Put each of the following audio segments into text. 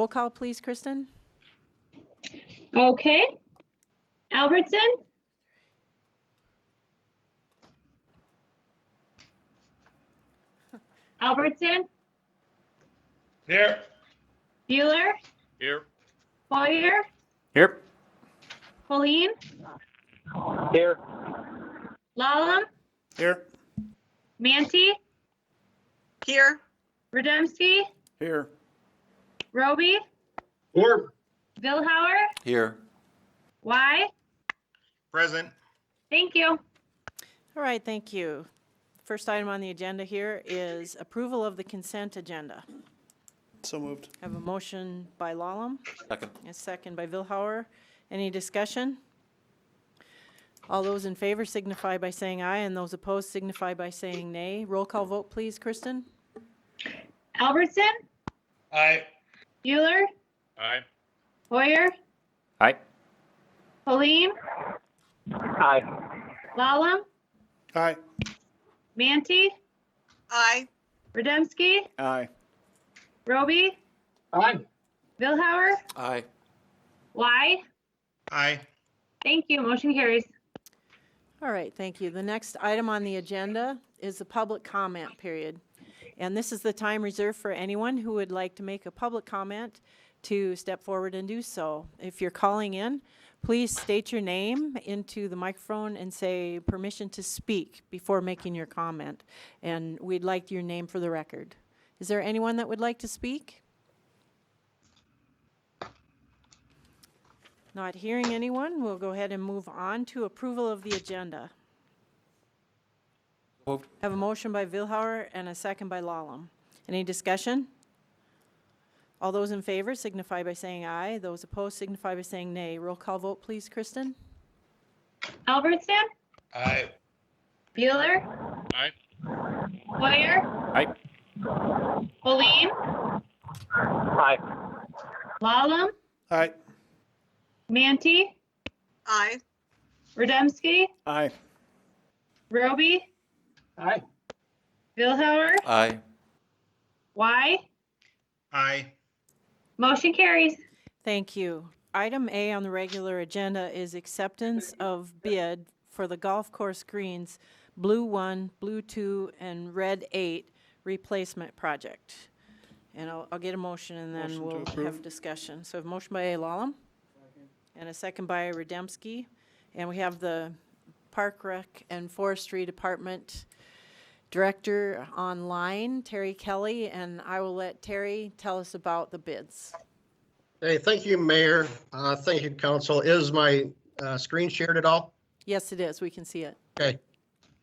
Roll call, please, Kristen. Okay. Albertson? Albertson? Here. Bueller? Here. Hoyer? Here. Pauline? Here. Lallam? Here. Manti? Here. Rademski? Here. Roby? Here. Vilhauer? Here. Y? Present. Thank you. All right, thank you. First item on the agenda here is approval of the consent agenda. So moved. I have a motion by Lallam, Second. a second by Vilhauer. Any discussion? All those in favor signify by saying aye, and those opposed signify by saying nay. Roll call vote, please, Kristen. Albertson? Aye. Bueller? Aye. Hoyer? Aye. Pauline? Aye. Lallam? Aye. Manti? Aye. Rademski? Aye. Roby? Aye. Vilhauer? Aye. Y? Aye. Thank you. Motion carries. All right, thank you. The next item on the agenda is the public comment period. And this is the time reserved for anyone who would like to make a public comment to step forward and do so. If you're calling in, please state your name into the microphone and say permission to speak before making your comment. And we'd like your name for the record. Is there anyone that would like to speak? Not hearing anyone, we'll go ahead and move on to approval of the agenda. Moved. Have a motion by Vilhauer and a second by Lallam. Any discussion? All those in favor signify by saying aye. Those opposed signify by saying nay. Roll call vote, please, Kristen. Albertson? Aye. Bueller? Aye. Hoyer? Aye. Pauline? Aye. Lallam? Aye. Manti? Aye. Rademski? Aye. Roby? Aye. Vilhauer? Aye. Y? Aye. Motion carries. Thank you. Item A on the regular agenda is acceptance of bid for the golf course greens Blue 1, Blue 2, and Red 8 replacement project. And I'll get a motion and then Motion to we'll approve. have discussion. So a motion by Lallam and a second by Rademski. And we have the Park Rec and Forestry Department Director online, Terry Kelly, and I will let Terry tell us about the bids. Hey, thank you, Mayor. Thank you, Council. Is my screen shared at all? Yes, it is. We can see it. Okay.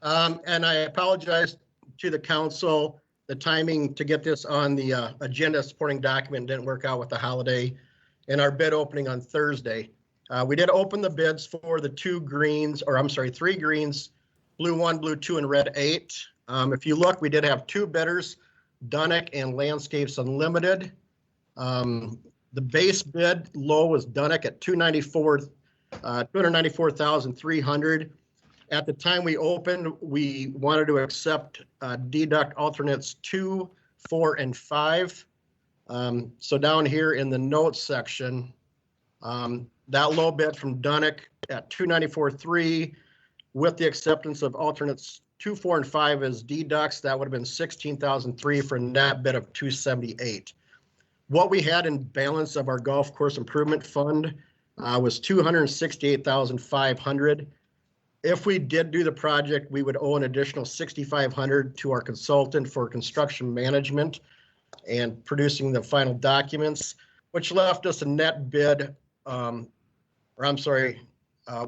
And I apologize to the council. The timing to get this on the agenda supporting document didn't work out with the holiday and our bid opening on Thursday. We did open the bids for the three greens, Blue 1, Blue 2, and Red 8. If you look, we did have two bidders, Dunick and Landscapes Unlimited. The base bid low was Dunick at $294,300. At the time we opened, we wanted to accept deduct alternates 2, 4, and 5. So down here in the notes section, that low bid from Dunick at $294,300 with the acceptance of alternates 2, 4, and 5 as deducts, that would have been $16,300 for a net bid of $278,000. What we had in balance of our golf course improvement fund was $268,500. If we did do the project, we would owe an additional $6,500 to our consultant for construction management and producing the final documents, which left us a net bid,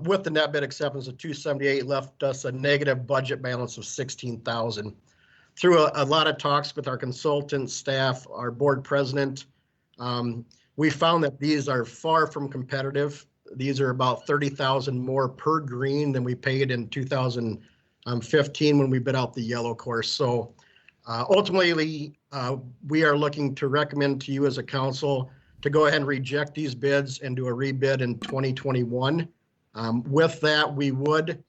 with the net bid acceptance of $278,000, left us a negative budget balance of $16,000. Through a lot of talks with our consultant staff, our board president, we found that these are far from competitive. These are about $30,000 more per green than we paid in 2015 when we bid out the yellow course. So ultimately, we are looking to recommend to you as a council to go ahead and reject these bids and do a rebid in 2021. With that, we would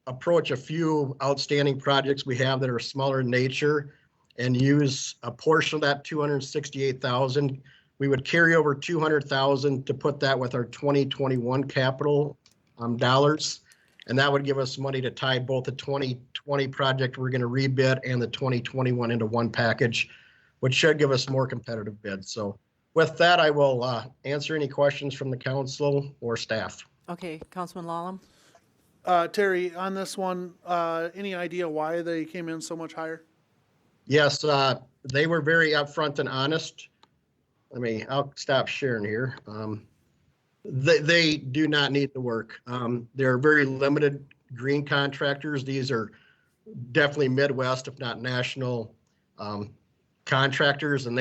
approach a few outstanding projects we have that are smaller in nature and use a portion of that $268,000. We would carry over 200,000 to put that with our 2021 capital dollars. And that would give us money to tie both the 2020 project we're going to rebid and the 2021 into one package, which should give us more competitive bids. So with that, I will answer any questions from the council or staff. Okay, Councilman Lallam? Terry, on this one, any idea why they came in so much higher? Yes, they were very upfront and honest. I'll stop sharing here. They do not need the work. They're very limited green contractors. These are definitely Midwest, if not national, contractors, and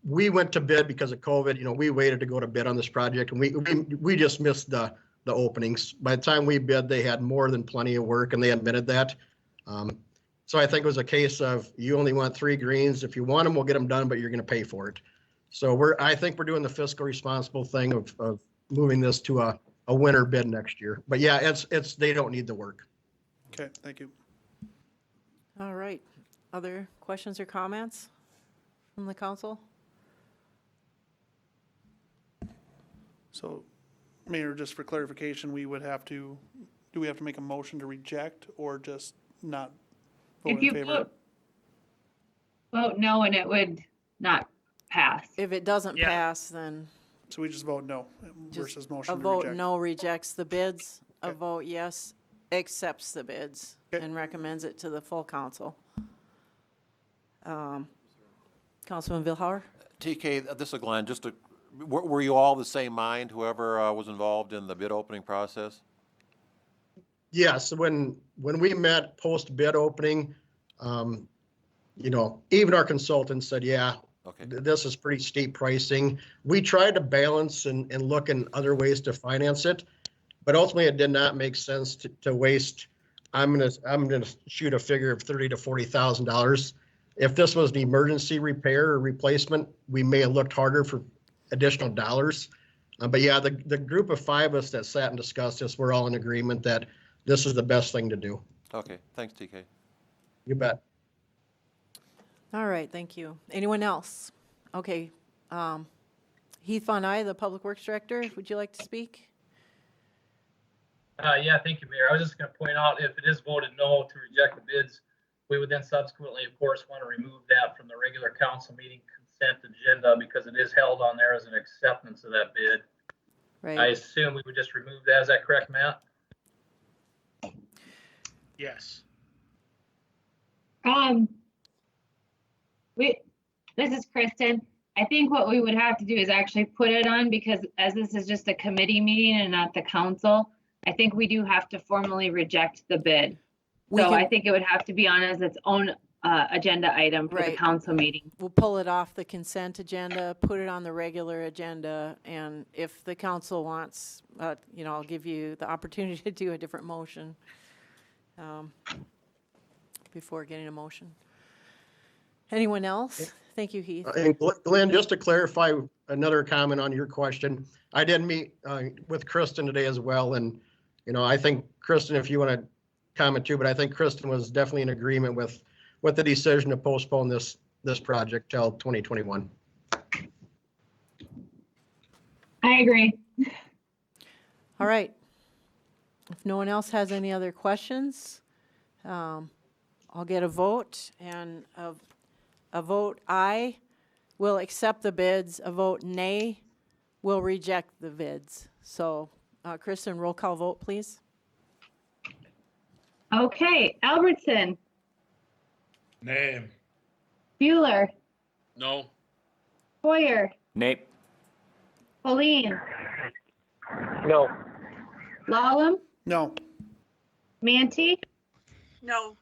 we went to bid because of COVID. We waited to go to bid on this project, and we just missed the openings. By the time we bid, they had more than plenty of work, and they admitted that. So I think it was a case of, you only want 3 greens. If you want them, we'll get them done, but you're going to pay for it. So I think we're doing the fiscal responsible thing of moving this to a winter bid next year. But yeah, they don't need the work. Okay, thank you. All right. Other questions or comments from the council? So, Mayor, just for clarification, do we have to make a motion to reject or just not vote If in you favor? vote no, and it would not pass. If it doesn't Yeah. pass, then So we just vote no just versus motion a to vote reject? no rejects the bids, a Okay. vote yes accepts the bids Okay. and recommends it to the full council. Councilman Vilhauer? TK, this is Glenn, were you all the same mind, whoever was involved in the bid opening process? Yes, when we met post bid opening, even our consultants said, yeah, Okay, this is pretty steep pricing. We tried to balance and look in other ways to finance it, but ultimately it did not make sense to waste. I'm gonna shoot a figure of $30,000 to $40,000. If this was an emergency repair or replacement, we may have looked harder for additional dollars. But yeah, the group of 5 of us that sat and discussed this, we're all in agreement that this is the best thing to do. okay, thanks, TK. You bet. All right, thank you. Anyone else? Okay. Heath Von Eye, the Public Works Director, would you like to speak? Yeah, thank you, Mayor. I was just going to point out, if it is voted no to reject the bids, we would then subsequently, of course, want to remove that from the regular council meeting consent agenda because it is held on there as an acceptance of that bid. I Right. assume we would just remove that. Is that correct, Matt? Yes. This is Kristen. I think what we would have to do is actually put it on, because as this is just a committee meeting and not the council, I think we do have to formally reject the bid. We So I can- think it would have to be on as its own agenda item for the Right. council meeting. We'll pull it off the consent agenda, put it on the regular agenda, and if the council wants, I'll give you the opportunity to do a different motion before getting a motion. Anyone else? Thank you, Heath. And Glenn, just to clarify another comment on your question, I did meet with Kristen today as well. And, I think, Kristen, if you want to comment too, but I think Kristen was definitely in agreement with the decision to postpone this project till 2021. I agree. All right. If no one else has any other questions, I'll get a vote, and a vote aye will accept the bids, a vote nay will reject the bids. So, Kristen, roll call vote, please. Okay, Albertson, Name. Bueller, No. Hoyer, Nate. Pauline, No. Lallam, No. Manti, No.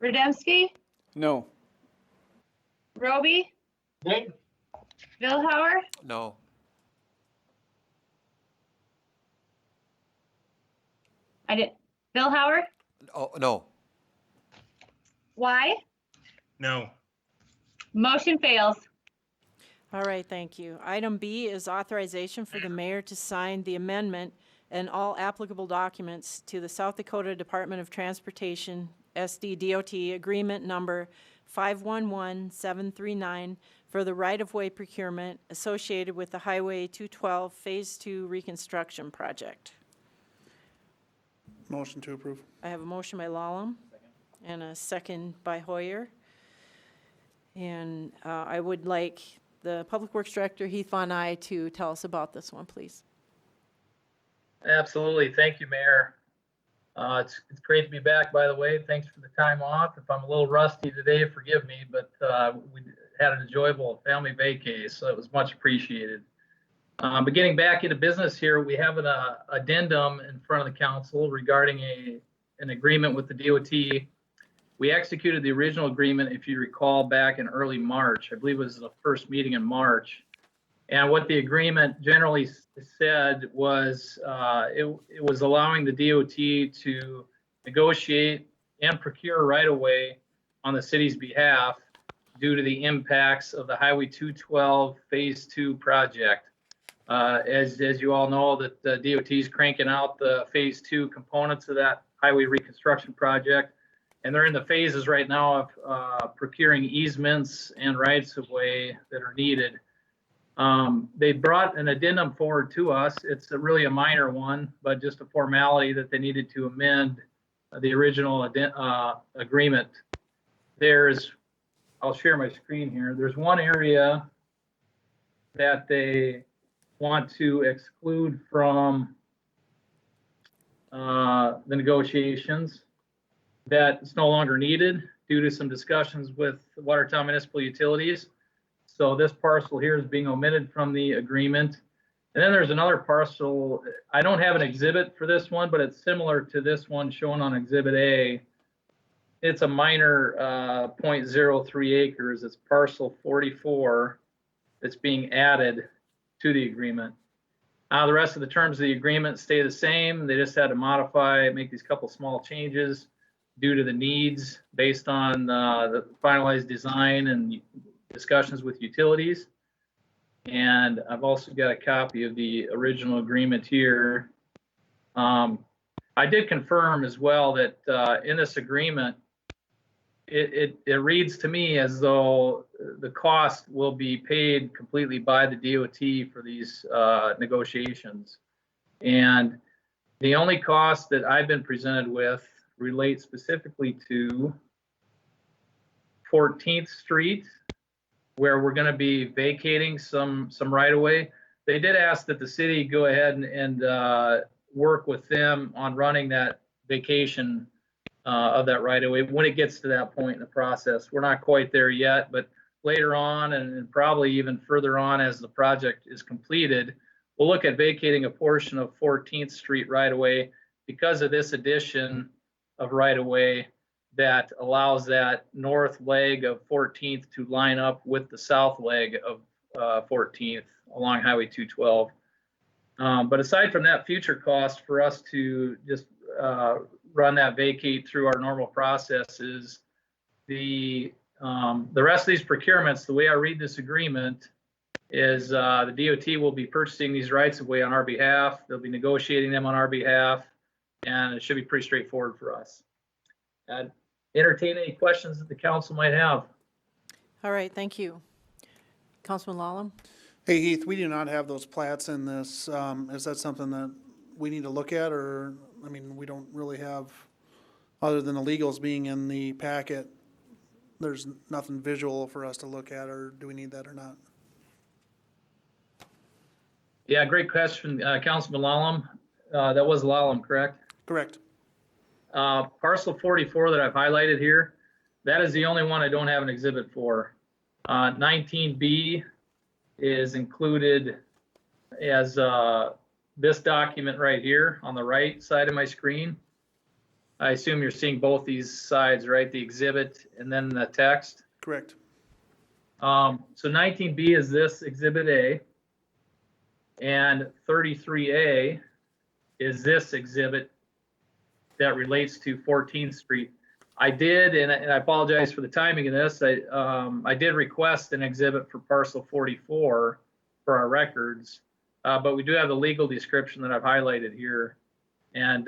Rademski, No. Roby, Vilhauer, No, Vilhauer, oh, no, why? No. Motion fails. All right, thank you. Item B is authorization for the mayor to sign the amendment and all applicable documents to the South Dakota Department of Transportation, SDDOT, Agreement Number 511739 for the right-of-way procurement associated with the Highway 212 Phase 2 reconstruction project. Motion to approve. I have a motion by Lallam and a second by Hoyer. And I would like the Public Works Director, Heath Von Eye, to tell us about this one, please. Absolutely. Thank you, Mayor. It's great to be back, by the way. Thanks for the time off. If I'm a little rusty today, forgive me, but we had an enjoyable family vacay, so it was much appreciated. But getting back into business here, we have an addendum in front of the council regarding an agreement with the DOT. We executed the original agreement, if you recall, back in early March. I believe it was the first meeting in March. And what the agreement generally said was it was allowing the DOT to negotiate and procure right-of-way on the city's behalf due to the impacts of the Highway 212 Phase 2 project. As you all know, that the DOT is cranking out the Phase 2 components of that highway reconstruction project. And they're in the phases right now of procuring easements and rights-of-way that are needed. They brought an addendum forward to us. It's really a minor one, but just a formality that they needed to amend the original agreement. I'll share my screen here. There's one area that they want to exclude from the negotiations, that it's no longer needed due to some discussions with Watertown Municipal Utilities. So this parcel here is being omitted from the agreement. And then there's another parcel. I don't have an exhibit for this one, but it's similar to this one shown on Exhibit A. It's a minor 0.03 acres. It's parcel 44 that's being added to the agreement. The rest of the terms of the agreement stay the same. They just had to make these couple small changes due to the needs based on the finalized design and discussions with utilities. And I've also got a copy of the original agreement here. I did confirm as well that in this agreement, it reads to me as though the cost will be paid completely by the DOT for these negotiations. And the only cost that I've been presented with relates specifically to 14th Street, where we're going to be vacating some right-of-way. They did ask that the city go ahead and work with them on running that vacation of that right-of-way when it gets to that point in the process. We're not quite there yet, but later on, and probably even further on as the project is completed, we'll look at vacating a portion of 14th Street right-of-way because of this addition of right-of-way that allows that north leg of 14th to line up with the south leg of 14th along Highway 212. But aside from that future cost for us to just run that vacate through our normal processes, the rest of these procurements, the way I read this agreement is the DOT will be purchasing these rights of way on our behalf. They'll be negotiating them on our behalf, and it should be pretty straightforward for us. I'd entertain any questions that the council might have. All right, thank you. Councilman Lallam? Hey Heath, we do not have those plats in this. Is that something that we need to look at, or, I mean, we don't really have, other than the legals being in the packet, there's nothing visual for us to look at, or do we need that or not? Yeah, great question, Councilman Lallam. That was Lallam, correct? Correct. Parcel 44 that I've highlighted here, that is the only one I don't have an exhibit for. 19B is included as this document right here on the right side of my screen. I assume you're seeing both these sides, right? The exhibit and then the text. Correct. So 19B is this Exhibit A, and 33A is this exhibit that relates to 14th Street. I did, and I apologize for the timing of this, I did request an exhibit for parcel 44 for our records, but we do have the legal description that I've highlighted here. And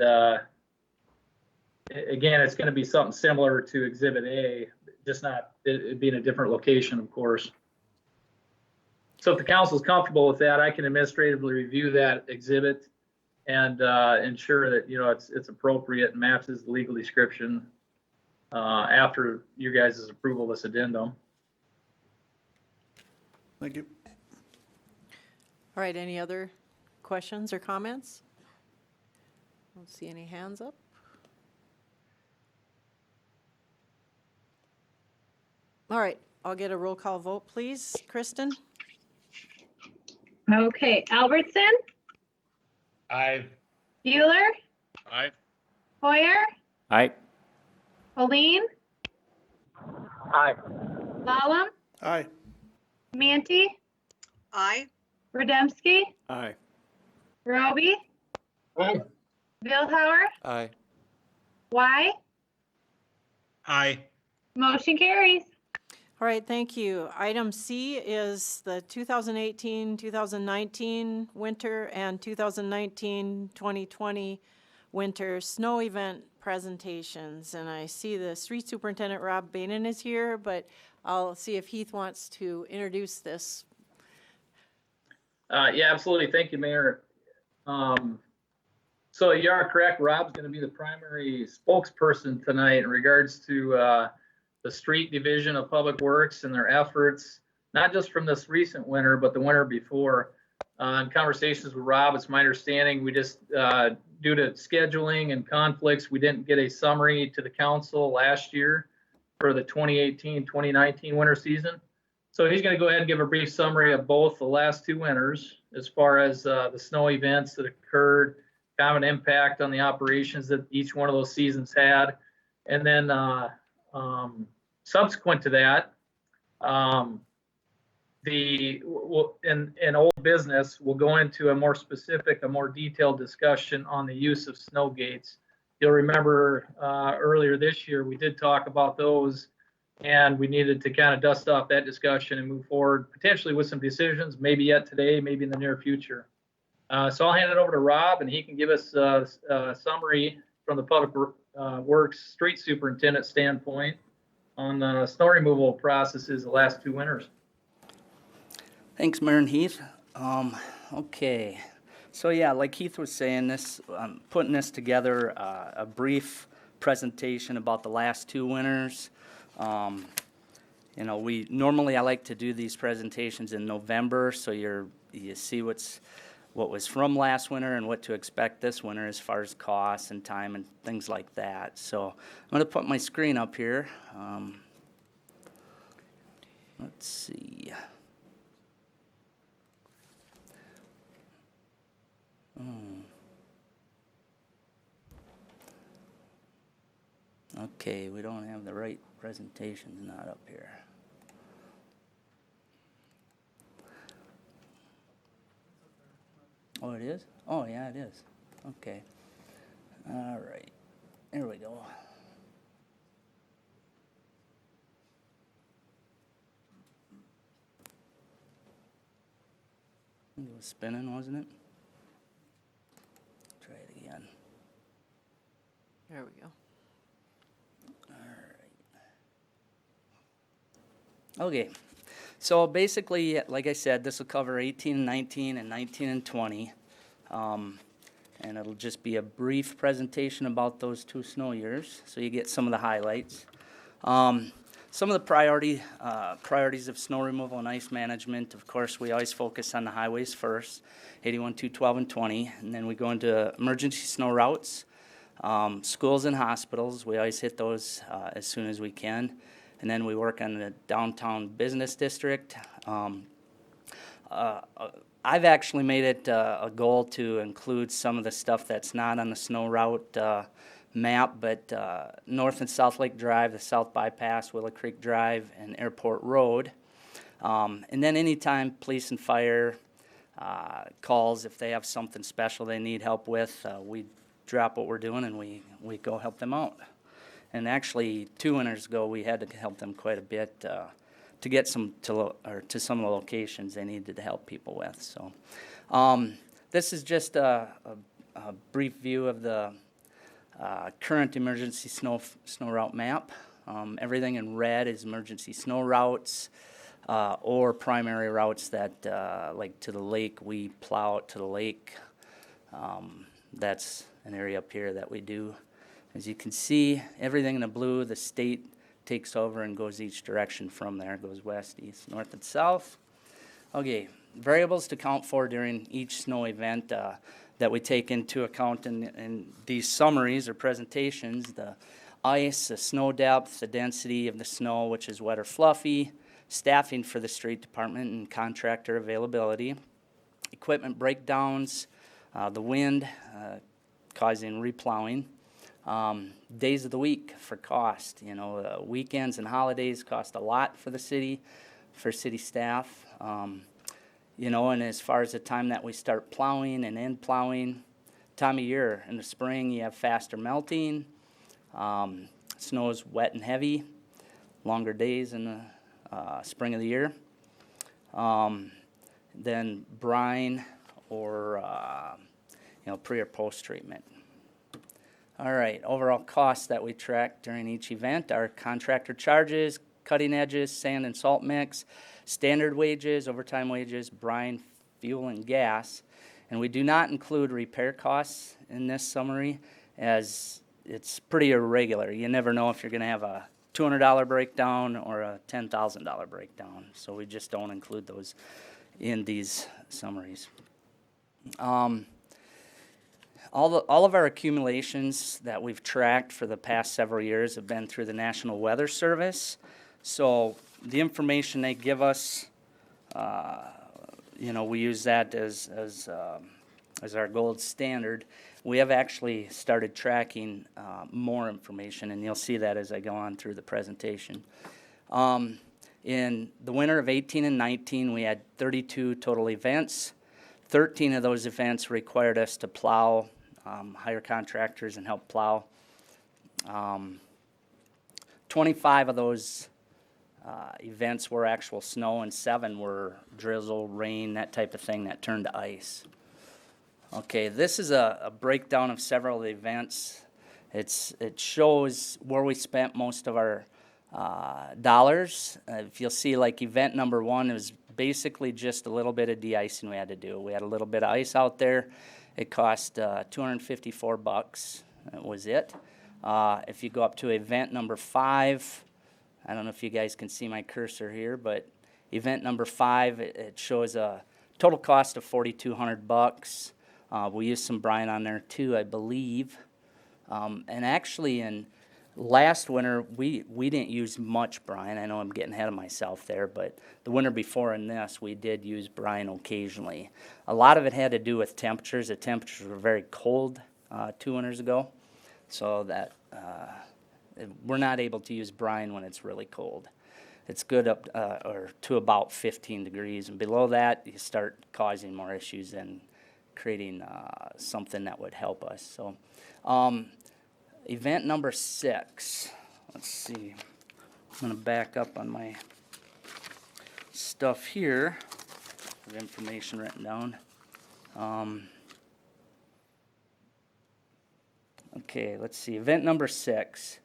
again, it's going to be something similar to Exhibit A, just not, it being a different location, of course. So if the council is comfortable with that, I can administratively review that exhibit and ensure that, it's appropriate and matches the legal description after you guys' approval of this addendum. Thank you. All right, any other questions or comments? Don't see any hands up. All right, I'll get a roll call vote, please. Kristen? Okay, Albertson, Aye. Bueller, Aye. Hoyer, Aye. Pauline, Aye. Lallam, Aye. Manti, Aye. Rademski, Aye. Roby, Aye. Billhauer, Aye. Y. Aye. Motion carries. All right, thank you. Item C is the 2018-2019 winter and 2019-2020 winter snow event presentations. And I see the street superintendent, Rob Bainan, is here, but I'll see if Heath wants to introduce this. Yeah, absolutely. Thank you, Mayor. So you are correct. Rob's going to be the primary spokesperson tonight in regards to the street division of Public Works and their efforts, not just from this recent winter, but the winter before. In conversations with Rob, it's my understanding we just, due to scheduling and conflicts, we didn't get a summary to the council last year for the 2018-2019 winter season. So he's going to go ahead and give a brief summary of both the last two winters as far as the snow events that occurred, kind of an impact on the operations that each one of those seasons had. And then subsequent to that, in old business, we'll go into a more specific, a more detailed discussion on the use of snow gates. You'll remember earlier this year, we did talk about those, and we needed to kind of dust off that discussion and move forward potentially with some decisions, maybe yet today, maybe in the near future. So I'll hand it over to Rob, and he can give us a summary from the Public Works Street Superintendent standpoint on the snow removal processes the last two winters. Thanks, Mayor and Heath. Okay, so yeah, like Heath was saying, I'm putting this together, a brief presentation about the last two winters. I like to do these presentations in November, so you see what was from last winter and what to expect this winter as far as costs and time and things like that. So I'm going to put my screen up here. Let's see. Okay, we don't have the right presentations not up here. Oh, it is? Oh, yeah, it is. Okay. All right. There we go. It was spinning, wasn't it? Try it again. There we go. Okay, so basically, like I said, this will cover 18 and 19 and 19 and 20. And it'll just be a brief presentation about those two snow years, so you get some of the highlights. Some of the priorities of snow removal and ice management, of course, we always focus on the highways first, 81, 212, and 20, and then we go into emergency snow routes, schools and hospitals. We always hit those as soon as we can. And then we work on the downtown business district. I've actually made it a goal to include some of the stuff that's not on the snow route map, but North and South Lake Drive, the South Bypass, Willow Creek Drive, and Airport Road. And then anytime police and fire calls, if they have something special they need help with, we drop what we're doing and we go help them out. And actually, 2 winters ago, we had to help them quite a bit to get to some of the locations they needed to help people with. So, this is just a brief view of the current emergency snow route map. Everything in red is emergency snow routes. or primary routes that, like to the lake, we plow out to the lake. That's an area up here that we do. As you can see, everything in the blue, the state takes over and goes each direction from there. It goes west, east, north, and south. Okay, variables to count for during each snow event that we take into account in these summaries or presentations: the ice, the snow depth, the density of the snow, which is wet or fluffy, staffing for the street department and contractor availability, equipment breakdowns, the wind causing replowing, days of the week for cost. You know, weekends and holidays cost a lot for the city, for city staff. You know, and as far as the time that we start plowing and end plowing, time of year. In the spring, you have faster melting. Snow is wet and heavy, longer days in the spring of the year. Then brine or, you know, pre or post treatment. All right, overall costs that we track during each event are contractor charges, cutting edges, sand and salt mix, standard wages, overtime wages, brine, fuel, and gas. And we do not include repair costs in this summary, as it's pretty irregular. You never know if you're going to have a $200 breakdown or a $10,000 breakdown. So we just don't include those in these summaries. All of our accumulations that we've tracked for the past several years have been through the National Weather Service. So the information they give us, you know, we use that as our gold standard. We have actually started tracking more information, and you'll see that as I go on through the presentation. In the winter of 18 and 19, we had 32 total events. 13 of those events required us to plow, hire contractors and help plow. 25 of those events were actual snow, and 7 were drizzle, rain, that type of thing that turned to ice. Okay, this is a breakdown of several of the events. It shows where we spent most of our dollars. If you'll see, like event number 1 is basically just a little bit of de-icing we had to do. We had a little bit of ice out there. It cost $254. That was it. If you go up to event number 5, I don't know if you guys can see my cursor here, but event number 5, it shows a total cost of $4,200. We used some brine on there too, I believe. And actually in last winter, we didn't use much brine. I know I'm getting ahead of myself there, but the winter before in this, we did use brine occasionally. A lot of it had to do with temperatures. The temperatures were very cold 2 winters ago, so that we're not able to use brine when it's really cold. It's good up or to about 15 degrees, and below that, you start causing more issues and creating something that would help us. So, event number 6. Let's see. I'm going to back up on my stuff here. I have information written down. Okay, let's see. Event number 6.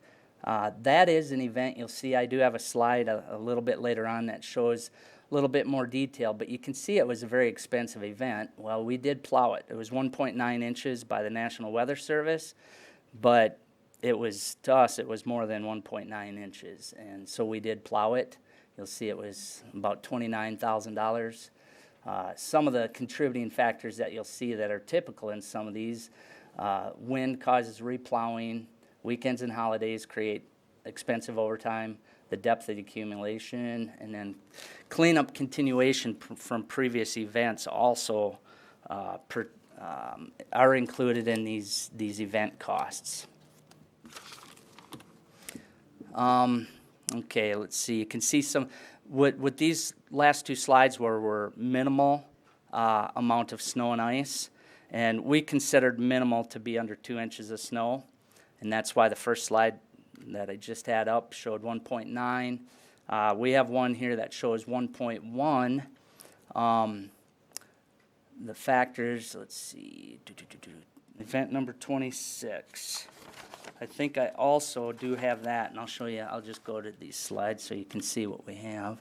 That is an event, you'll see I do have a slide a little bit later on that shows a little bit more detail, but you can see it was a very expensive event. Well, we did plow it. It was 1.9 inches by the National Weather Service, but it was, to us, it was more than 1.9 inches, and so we did plow it. You'll see it was about $29,000. Some of the contributing factors that you'll see that are typical in some of these, wind causes replowing, weekends and holidays create expensive overtime, the depth of the accumulation, and then cleanup continuation from previous events also are included in these event costs. Okay, let's see. You can see some, with these last 2 slides were minimal amount of snow and ice, and we considered minimal to be under 2 inches of snow, and that's why the first slide that I just had up showed 1.9. We have one here that shows 1.1. The factors, let's see, event number 26. I think I also do have that, and I'll show you. I'll just go to these slides so you can see what we have.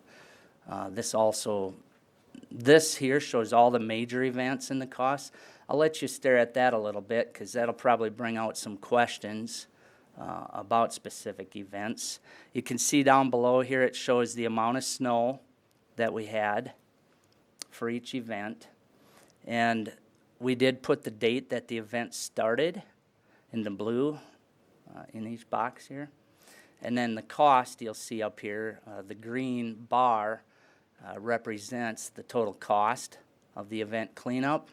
This here shows all the major events and the costs. I'll let you stare at that a little bit because that'll probably bring out some questions about specific events. You can see down below here it shows the amount of snow that we had for each event. And we did put the date that the event started in the blue in each box here. And then the cost you'll see up here, the green bar represents the total cost of the event cleanup.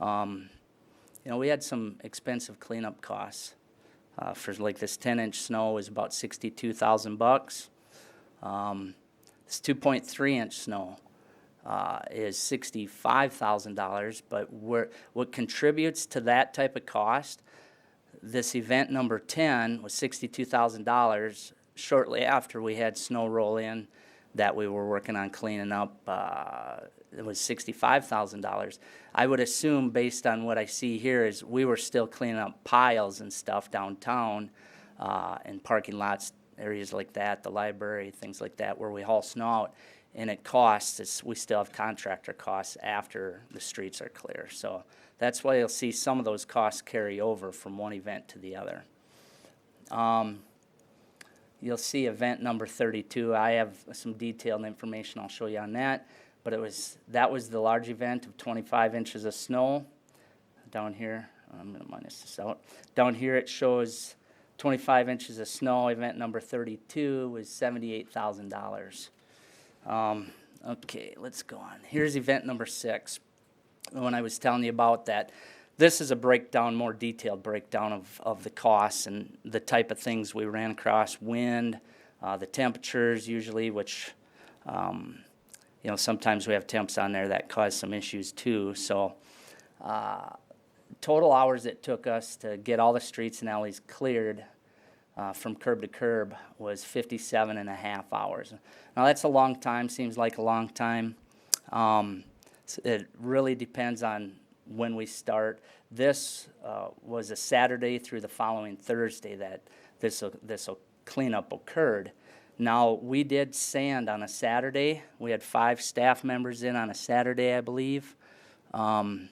We had some expensive cleanup costs. For like this 10-inch snow was about $62,000. This 2.3-inch snow is $65,000. But what contributes to that type of cost, this event number 10 was $62,000. Shortly after we had snow roll in that we were working on cleaning up, it was $65,000. I would assume, based on what I see here, is we were still cleaning up piles and stuff downtown and parking lots, areas like that, the library, things like that, where we haul snow out. And it costs us, we still have contractor costs after the streets are clear. So that's why you'll see some of those costs carry over from one event to the other. You'll see event number 32. I have some detailed information I'll show you on that. But that was the large event of 25 inches of snow. Down here, I'm going to minus this out. Down here it shows 25 inches of snow. Event number 32 was $78,000. Okay, let's go on. Here's event number 6. When I was telling you about that, this is a breakdown, more detailed breakdown of the costs and the type of things we ran across. Wind, the temperatures usually, which sometimes we have temps on there that cause some issues too. So total hours it took us to get all the streets and alleys cleared from curb to curb was 57 and a half hours. Now that's a long time, seems like a long time. It really depends on when we start. This was a Saturday through the following Thursday that this cleanup occurred. Now, we did sand on a Saturday. We had 5 staff members in on a Saturday, I believe. 5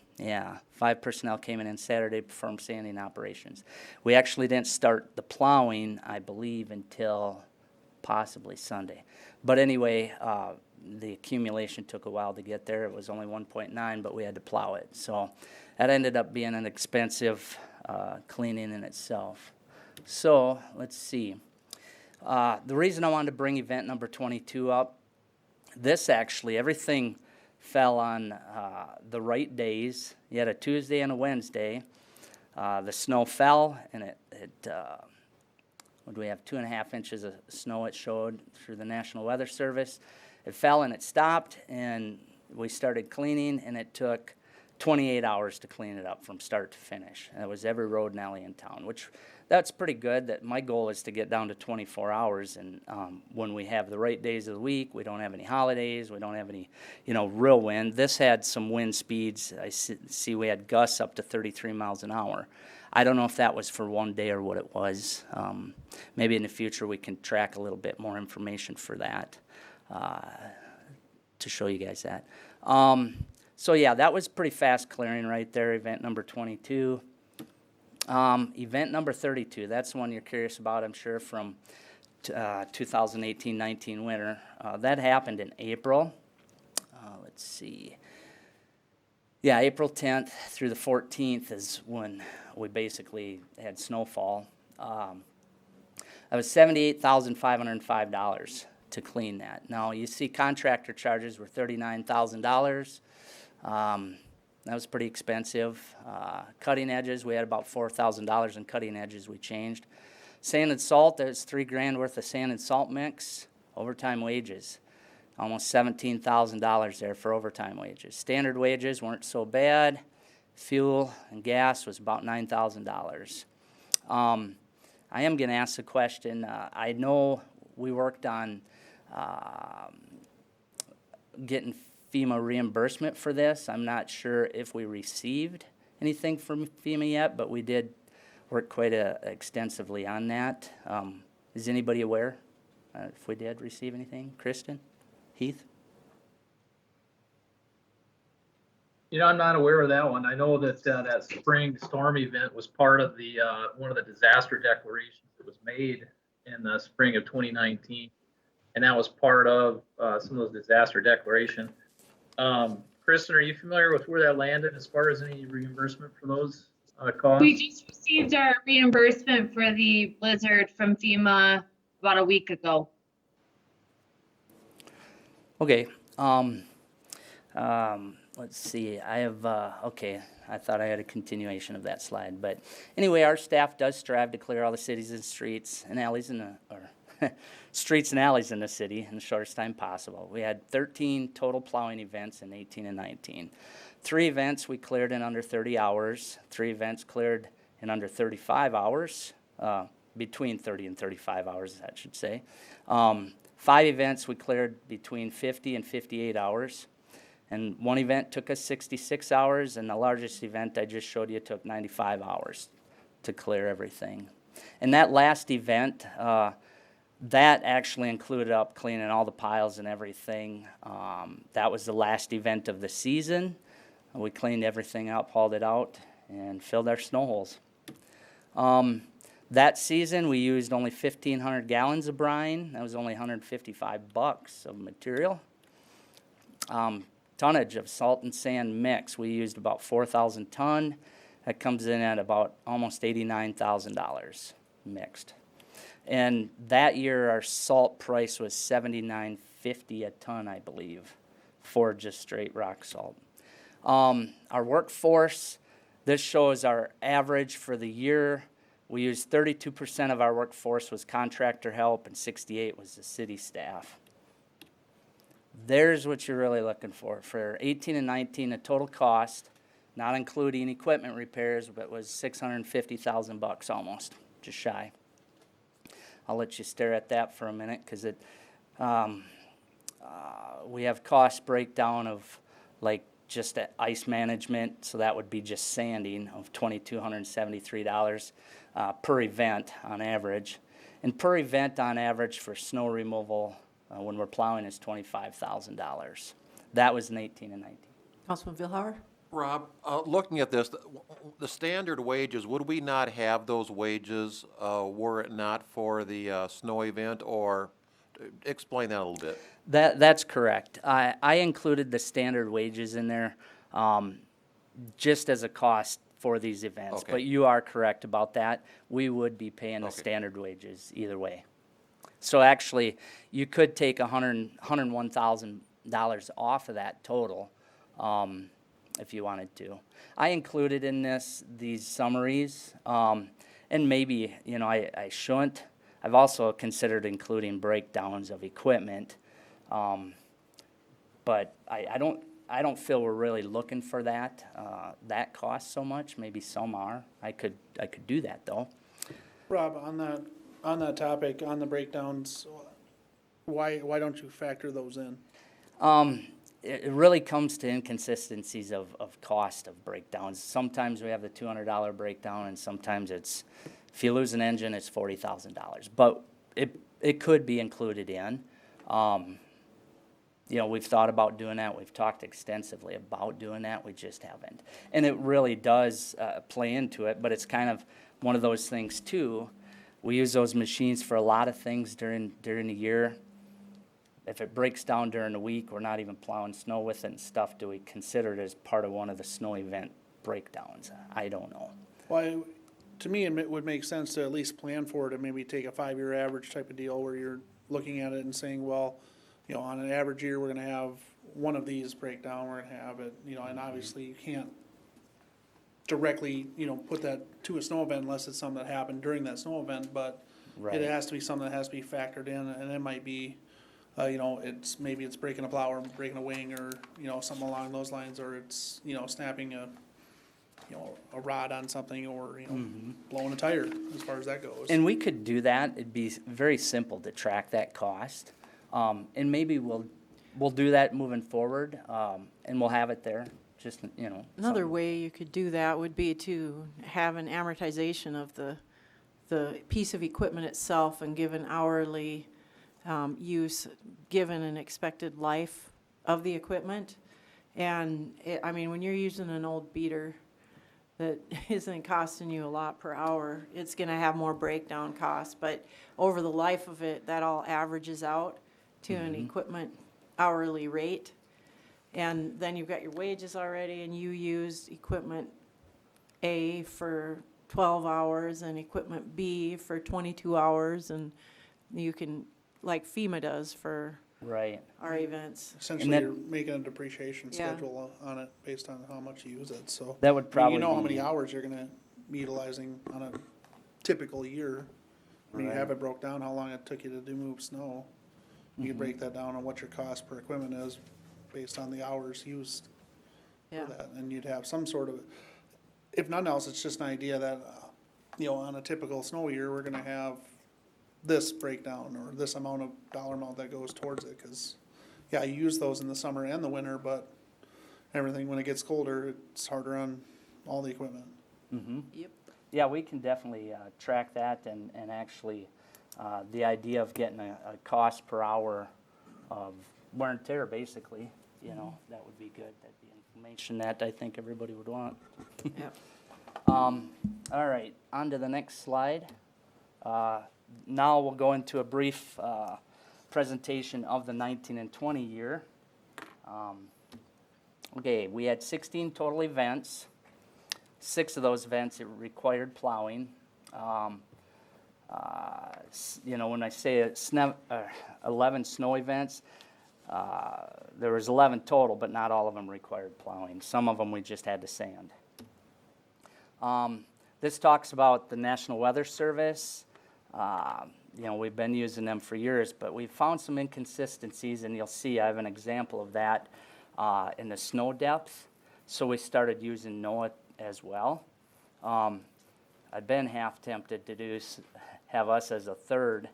personnel came in on Saturday, performed sanding operations. We actually didn't start the plowing, I believe, until possibly Sunday. But anyway, the accumulation took a while to get there. It was only 1.9, but we had to plow it. So that ended up being an expensive cleaning in itself. So let's see. The reason I wanted to bring event number 22 up, this actually, everything fell on the right days. You had a Tuesday and a Wednesday. The snow fell, and it what do we have, 2.5 inches of snow it showed through the National Weather Service. It fell and it stopped, and we started cleaning, and it took 28 hours to clean it up from start to finish. And it was every road and alley in town, which that's pretty good. That my goal is to get down to 24 hours, and when we have the right days of the week, we don't have any holidays, we don't have any, real wind. This had some wind speeds. I see we had gusts up to 33 miles an hour. I don't know if that was for one day or what it was. Maybe in the future we can track a little bit more information for that to show you guys that. So yeah, that was pretty fast clearing right there, event number 22. Event number 32, that's the one you're curious about, I'm sure, from 2018-19 winter. That happened in April. Let's see. Yeah, April 10th through the 14th is when we basically had snowfall. That was $78,505 to clean that. Now, you see contractor charges were $39,000. That was pretty expensive. Cutting edges, we had about $4,000 in cutting edges we changed. Sand and salt, there's $3,000 worth of sand and salt mix. Overtime wages, almost $17,000 there for overtime wages. Standard wages weren't so bad. Fuel and gas was about $9,000. I am going to ask the question. I know we worked on getting FEMA reimbursement for this. I'm not sure if we received anything from FEMA yet, but we did work quite extensively on that. Is anybody aware if we did receive anything? Kristen? Heath? You know, I'm not aware of that one. I know that that spring storm event was part of the one of the disaster declarations that was made in the spring of 2019, and that was part of some of those disaster declaration. Kristen, are you familiar with where that landed as far as any reimbursement for those costs? We just received our reimbursement for the blizzard from FEMA about a week ago. Okay, let's see, I have, okay, I thought I had a continuation of that slide, but anyway, our staff does strive to clear all the cities and streets and alleys in the, or streets and alleys in the city in the shortest time possible. We had 13 total plowing events in 18 and 19. 3 events we cleared in under 30 hours, 3 events cleared in under 35 hours, between 30 and 35 hours, I should say. 5 events we cleared between 50 and 58 hours. And 1 event took us 66 hours, and the largest event I just showed you took 95 hours to clear everything. And that last event, that actually included up cleaning all the piles and everything. That was the last event of the season. We cleaned everything up, hauled it out, and filled our snow holes. That season, we used only 1,500 gallons of brine. That was only $155 of material. Tonnage of salt and sand mix, we used about 4,000 ton. That comes in at about almost $89,000 mixed. And that year, our salt price was $79.50 a ton, I believe, for just straight rock salt. Our workforce, this shows our average for the year. We used 32% of our workforce was contractor help and 68 was the city staff. There's what you're really looking for. For 18 and 19, the total cost, not including equipment repairs, but was $650,000 almost, just shy. I'll let you stare at that for a minute because it, we have cost breakdown of like just ice management, so that would be just sanding of $2,273 per event on average. And per event on average for snow removal when we're plowing is $25,000. That was in 18 and 19. Councilman Vilhauer? Rob, looking at this, the standard wages, would we not have those wages were it not for the snow event? Or explain that a little bit. That's correct. I included the standard wages in there just as a cost for these events. Okay. But you are correct about that. We would be paying the Okay. standard wages either way. So actually, you could take $101,000 off of that total if you wanted to. I included in these summaries, and maybe, you know, I shouldn't. I've also considered including breakdowns of equipment, but I don't feel we're really looking for that cost so much. Maybe some are. I could do that though. Rob, on that topic, on the breakdowns, why don't you factor those in? It really comes to inconsistencies of cost of breakdowns. Sometimes we have the $200 breakdown, and sometimes it's, if you lose an engine, it's $40,000. But it could be included in. You know, we've thought about doing that. We've talked extensively about doing that. We just haven't. And it really does play into it, but it's kind of one of those things too. We use those machines for a lot of things during the year. If it breaks down during the week, we're not even plowing snow with it and stuff. Do we consider it as part of one of the snow event breakdowns? I don't know. Well, to me, it would make sense to at least plan for it and maybe take a 5-year average type of deal where you're looking at it and saying, well, you know, on an average year, we're gonna have one of these breakdown, we're gonna have it, you know, and obviously you can't directly, you know, put that to a snow event unless it's something that happened during that snow event, but Right. it has to be something that has to be factored in, and it might be, you know, maybe it's breaking a plow or breaking a wing or, you know, something along those lines, or it's, you know, snapping a rod on something, or, you know, blowing a tire, as far as that goes. And we could do that. It'd be very simple to track that cost. And maybe we'll do that moving forward, and we'll have it there, just, you know. Another something. way you could do that would be to have an amortization of the piece of equipment itself and give an hourly use, given an expected life of the equipment. And I mean, when you're using an old beater that isn't costing you a lot per hour, it's gonna have more breakdown costs, but over the life of it, that all averages out to an equipment hourly rate. And then you've got your wages already, and you used equipment A for 12 hours and equipment B for 22 hours, and you can, like FEMA does for Right. our events. Essentially, then- you're making a depreciation Yeah. schedule on it based on how much you use it, so. That would I mean, probably you know how be- many hours you're gonna be utilizing on a typical year. I mean, you have it broke down, how long it took you to do move snow. You Mm-hmm. could break that down on what your cost per equipment is based on the hours used Yeah. for that. And you'd have some sort of, if nothing else, it's just an idea that, you know, on a typical snow year, we're gonna have this breakdown or this amount of dollar amount that goes towards it, cause, yeah, you use those in the summer and the winter, but everything, when it gets colder, it's harder on all the equipment. Yep. Yeah, we can definitely track that and actually, the idea of getting a cost per hour of wear and tear, basically, you know, that would be good. That'd be information that I think everybody would want. Yep. All right, on to the next slide. Now we'll go into a brief presentation of the 19 and 20 year. Okay, we had 16 total events. 6 of those events, it required plowing. You know, when I say 11 snow events, there was 11 total, but not all of them required plowing. Some of them we just had to sand. This talks about the National Weather Service. You know, we've been using them for years, but we've found some inconsistencies, and you'll see I have an example of that in the snow depth. So we started using NOAA as well. I've been half tempted to have us as a third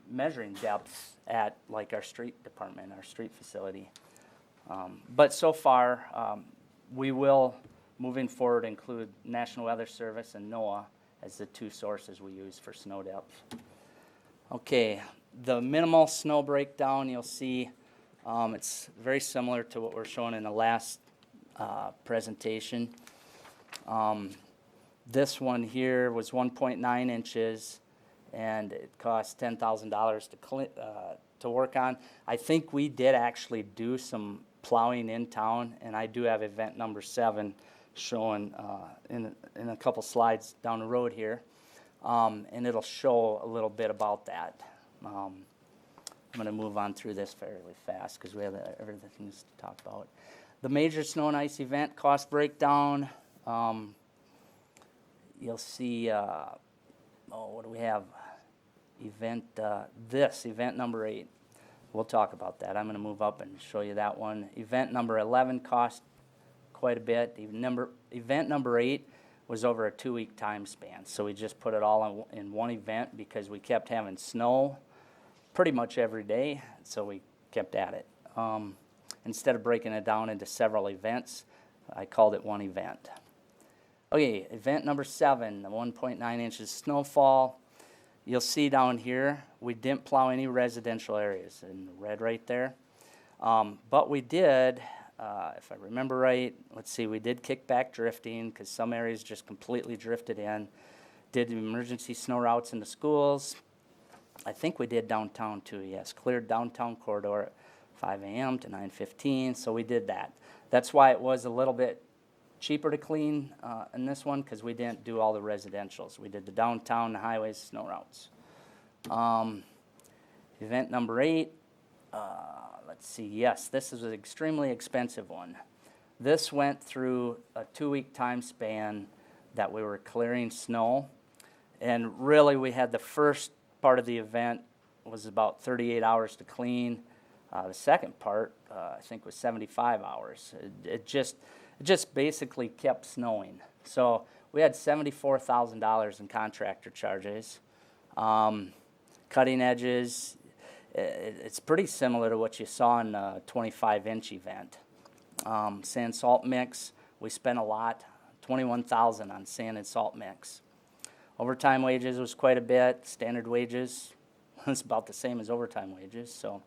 measuring depths at like our street department, our street facility. But so far, we will, moving forward, include National Weather Service and NOAA as the 2 sources we use for snow depth. Okay, the minimal snow breakdown, you'll see, it's very similar to what we're showing in the last presentation. This one here was 1.9 inches, and it cost $10,000 to work on. I think we did actually do some plowing in town, and I do have event number 7 showing in a couple slides down the road here, and it'll show a little bit about that. I'm going to move on through this fairly fast because we have everything to talk about. The major snow and ice event cost breakdown. You'll see, what do we have? Event number 8. We'll talk about that. I'm going to move up and show you that one. Event number 11 cost quite a bit. Event number 8 was over a 2-week time span. So we just put it all in one event because we kept having snow pretty much every day. So we kept at it. Instead of breaking it down into several events, I called it one event. Okay, event number 7, the 1.9 inches snowfall. You'll see down here, we didn't plow any residential areas in red right there. But we did, if I remember right, let's see, we did kick back drifting because some areas just completely drifted in. Did emergency snow routes into schools. I think we did downtown too, yes. Cleared downtown corridor at 5 a.m. to 9:15, so we did that. That's why it was a little bit cheaper to clean in this one because we didn't do all the residentials. We did the downtown, the highways, snow routes. Event number 8, let's see, yes, this is an extremely expensive one. This went through a 2-week time span that we were clearing snow. And really we had the first part of the event was about 38 hours to clean. The second part, I think, was 75 hours. It just basically kept snowing. So we had $74,000 in contractor charges. Cutting edges, it's pretty similar to what you saw in a 25-inch event. Sand salt mix, we spent a lot, $21,000 on sand and salt mix. Overtime wages was quite a bit. Standard wages was about the same as overtime wages. So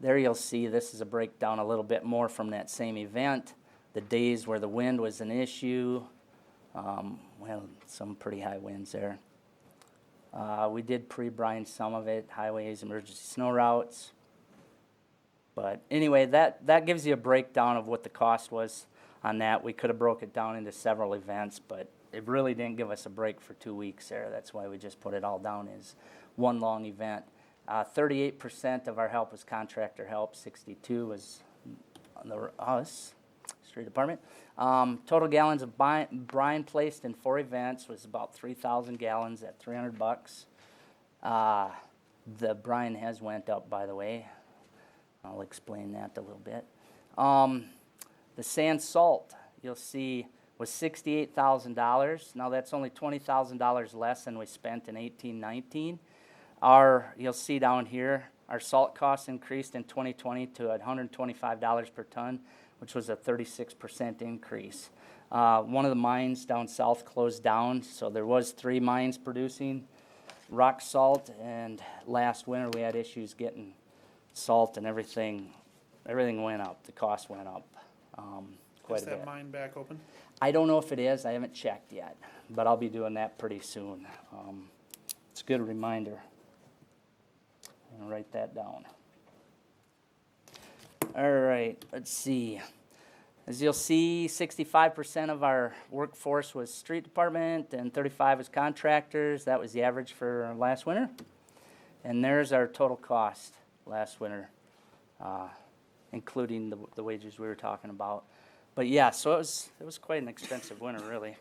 there you'll see this is a breakdown a little bit more from that same event. The days where the wind was an issue, well, some pretty high winds there. We did pre-brine some of it, highways, emergency snow routes. But anyway, that gives you a breakdown of what the cost was on that. We could have broke it down into several events, but it really didn't give us a break for 2 weeks there. That's why we just put it all down as one long event. 38% of our help was contractor help, 62 was us, street department. Total gallons of brine placed in 4 events was about 3,000 gallons at $300. The brine has went up, by the way. I'll explain that a little bit. The sand salt, you'll see, was $68,000. Now that's only $20,000 less than we spent in 18-19. You'll see down here, our salt costs increased in 2020 to $125 per ton, which was a 36% increase. One of the mines down south closed down, so there was 3 mines producing rock salt, and last winter we had issues getting salt and everything went up. The cost went up quite Is a bit. that mine back open? I don't know if it is. I haven't checked yet, but I'll be doing that pretty soon. It's a good reminder. I'm gonna write that down. All right, let's see. As you'll see, 65% of our workforce was street department and 35 was contractors. That was the average for last winter. And there's our total cost last winter, including the wages we were talking about. But yeah, so it was quite an expensive winter, really.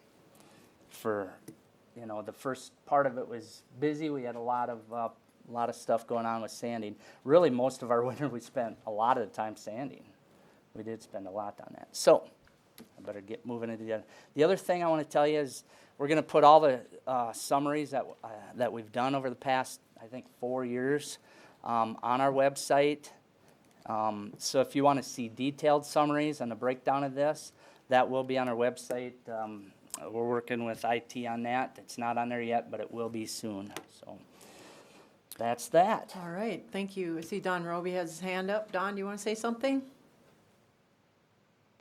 For, you know, the first part of it was busy. We had a lot of stuff going on with sanding. Really, most of our winter we spent a lot of the time sanding. We did spend a lot on that. So I better get moving into the other thing I want to tell you is we're going to put all the summaries that we've done over the past, I think, 4 years on our website. So if you want to see detailed summaries and a breakdown of this, that will be on our website. We're working with IT on that. It's not on there yet, but it will be soon. So that's that. All right, thank you. I see Don Roby has his hand up. Don, do you want to say something?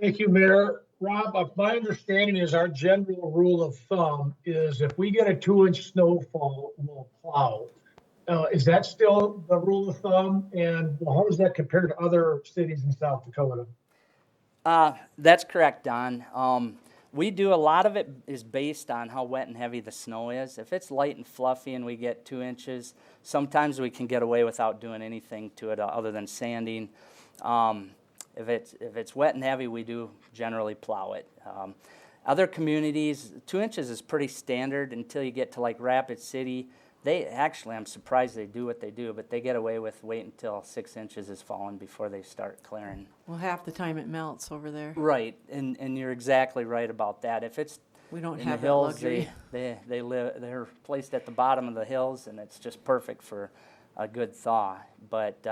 Thank you, Mayor. Rob, my understanding is our general rule of thumb is if we get a 2-inch snowfall, we'll plow. Is that still the rule of thumb? And how does that compare to other cities in South Dakota? That's correct, Don. We do a lot of it is based on how wet and heavy the snow is. If it's light and fluffy and we get 2 inches, sometimes we can get away without doing anything to it other than sanding. If it's wet and heavy, we do generally plow it. Other communities, 2 inches is pretty standard until you get to like Rapid City. I'm surprised they do what they do, but they get away with wait until 6 inches is fallen before they start clearing. Well, half the time it melts over there. Right, and you're exactly right about that. If it's We don't in the have that hills, luxury. they're placed at the bottom of the hills, and it's just perfect for a good thaw. But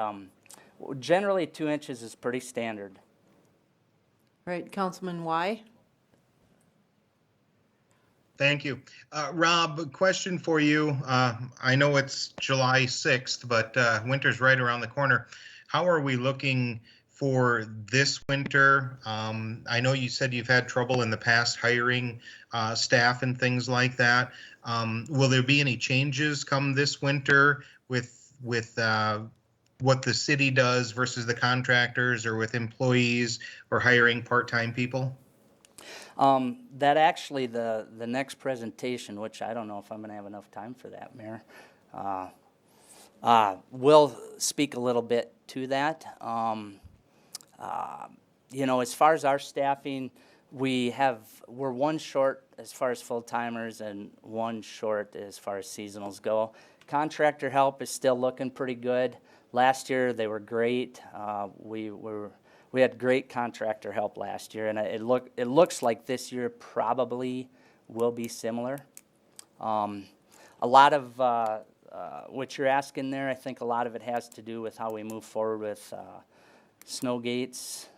generally, 2 inches is pretty standard. Right, Councilman Y? Thank you. Rob, a question for you. I know it's July 6th, but winter's right around the corner. How are we looking for this winter? I know you said you've had trouble in the past hiring staff and things like that. Will there be any changes come this winter with what the city does versus the contractors, or with employees or hiring part-time people? That actually, the next presentation, which I don't know if I'm going to have enough time for that, Mayor, will speak a little bit to that. You know, as far as our staffing, we're one short as far as full-timers and one short as far as seasonals go. Contractor help is still looking pretty good. Last year, they were great. We had great contractor help last year, and it looks like this year probably will be similar. A lot of what you're asking there, I think a lot of it has to do with how we move forward with snow gates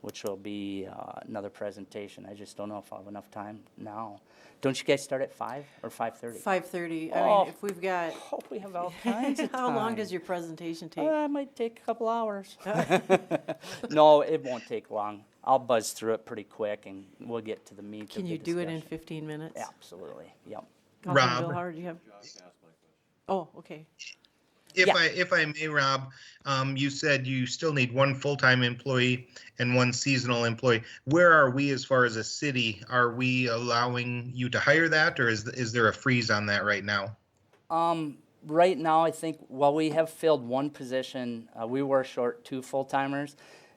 which will be another presentation. I just don't know if I'll have enough time now. Don't you guys start at 5 or 5:30? 5:30. I Oh. mean, if we've got, Hope we have all kinds of time. how long does your presentation take? It might take a couple hours. No, it won't take long. I'll buzz through it pretty quick, and we'll get to the meat of Can the you do it in discussion. 15 minutes? Absolutely, yep. Councilman Rob? Bill Howard, do you have? Oh, okay. Yeah. If I may, Rob, you said you still need one full-time employee and one seasonal employee. Where are we as far as a city? Are we allowing you to hire that, or is there a freeze on that right now? Right now, I think, well, we have filled one position. We were short 2 full-timers,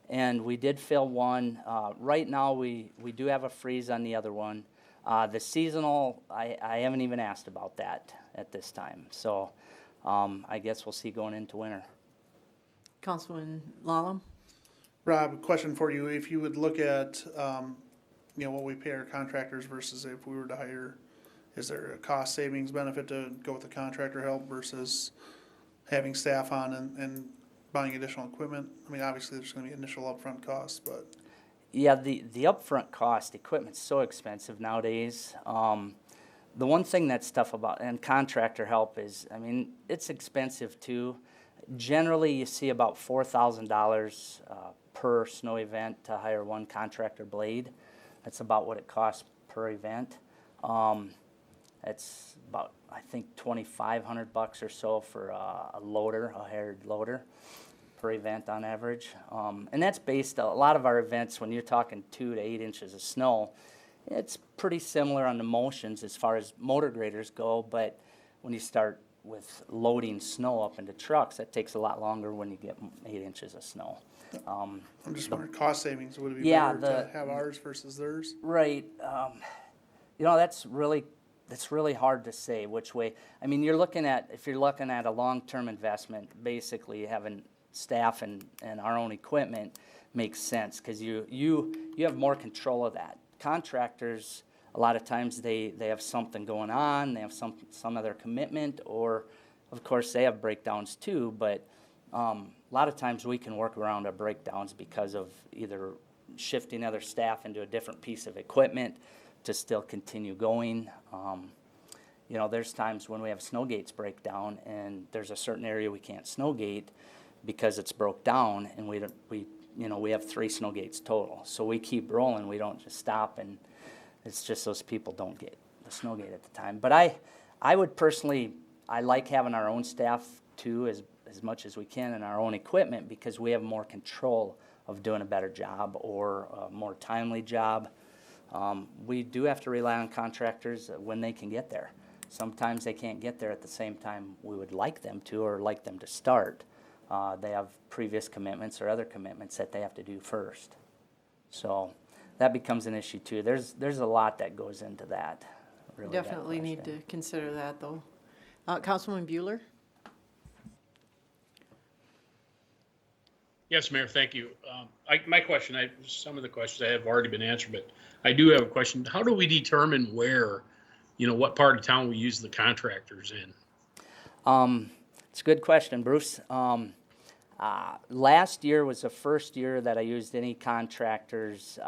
and we did fill one. Right now, we do have a freeze on the other one. The seasonal, I haven't even asked about that at this time. So I guess we'll see going into winter. Councilman Lallam? Rob, a question for you. If you would look at, what we pay our contractors versus if we were to hire, is there a cost savings benefit to go with the contractor help versus having staff on and buying additional equipment? I mean, obviously, there's gonna be initial upfront costs, but Yeah, the upfront cost, equipment's so expensive nowadays. The one thing that's tough about, and contractor help is, I mean, it's expensive too. Generally, you see about $4,000 per snow event to hire one contractor blade. That's about what it costs per event. It's about, I think, $2,500 or so for a loader, a hired loader per event on average. And that's based, a lot of our events, when you're talking 2 to 8 inches of snow, it's pretty similar on the motions as far as motor graders go, but when you start with loading snow up into trucks, that takes a lot longer when you get 8 inches of snow. I'm just wondering, cost savings, would it be Yeah, better to have ours versus theirs? Right. That's really hard to say which way. I mean, if you're looking at a long-term investment, basically having staff and our own equipment makes sense because you have more control of that. Contractors, a lot of times they have something going on, they have some other commitment, or of course they have breakdowns too, but a lot of times we can work around our breakdowns because of either shifting other staff into a different piece of equipment to still continue going. There's times when we have snow gates break down and there's a certain area we can't snow gate because it's broke down, and we have 3 snow gates total. So we keep rolling, we don't just stop, and it's just those people don't get the snow gate at the time. But I would personally, I like having our own staff too, as much as we can, and our own equipment, because we have more control of doing a better job or a more timely job. We do have to rely on contractors when they can get there. Sometimes they can't get there at the same time we would like them to, or like them to start. They have previous commitments or other commitments that they have to do first. So that becomes an issue too. There's a lot that goes into that. Really, that Definitely need question. to consider that, though. Councilman Bueller? Yes, Mayor, thank you. My question, some of the questions I have already been answered, but I do have a question. How do we determine where, what part of town we use the contractors in? It's a good question, Bruce. Last year was the first year that I used any contractors.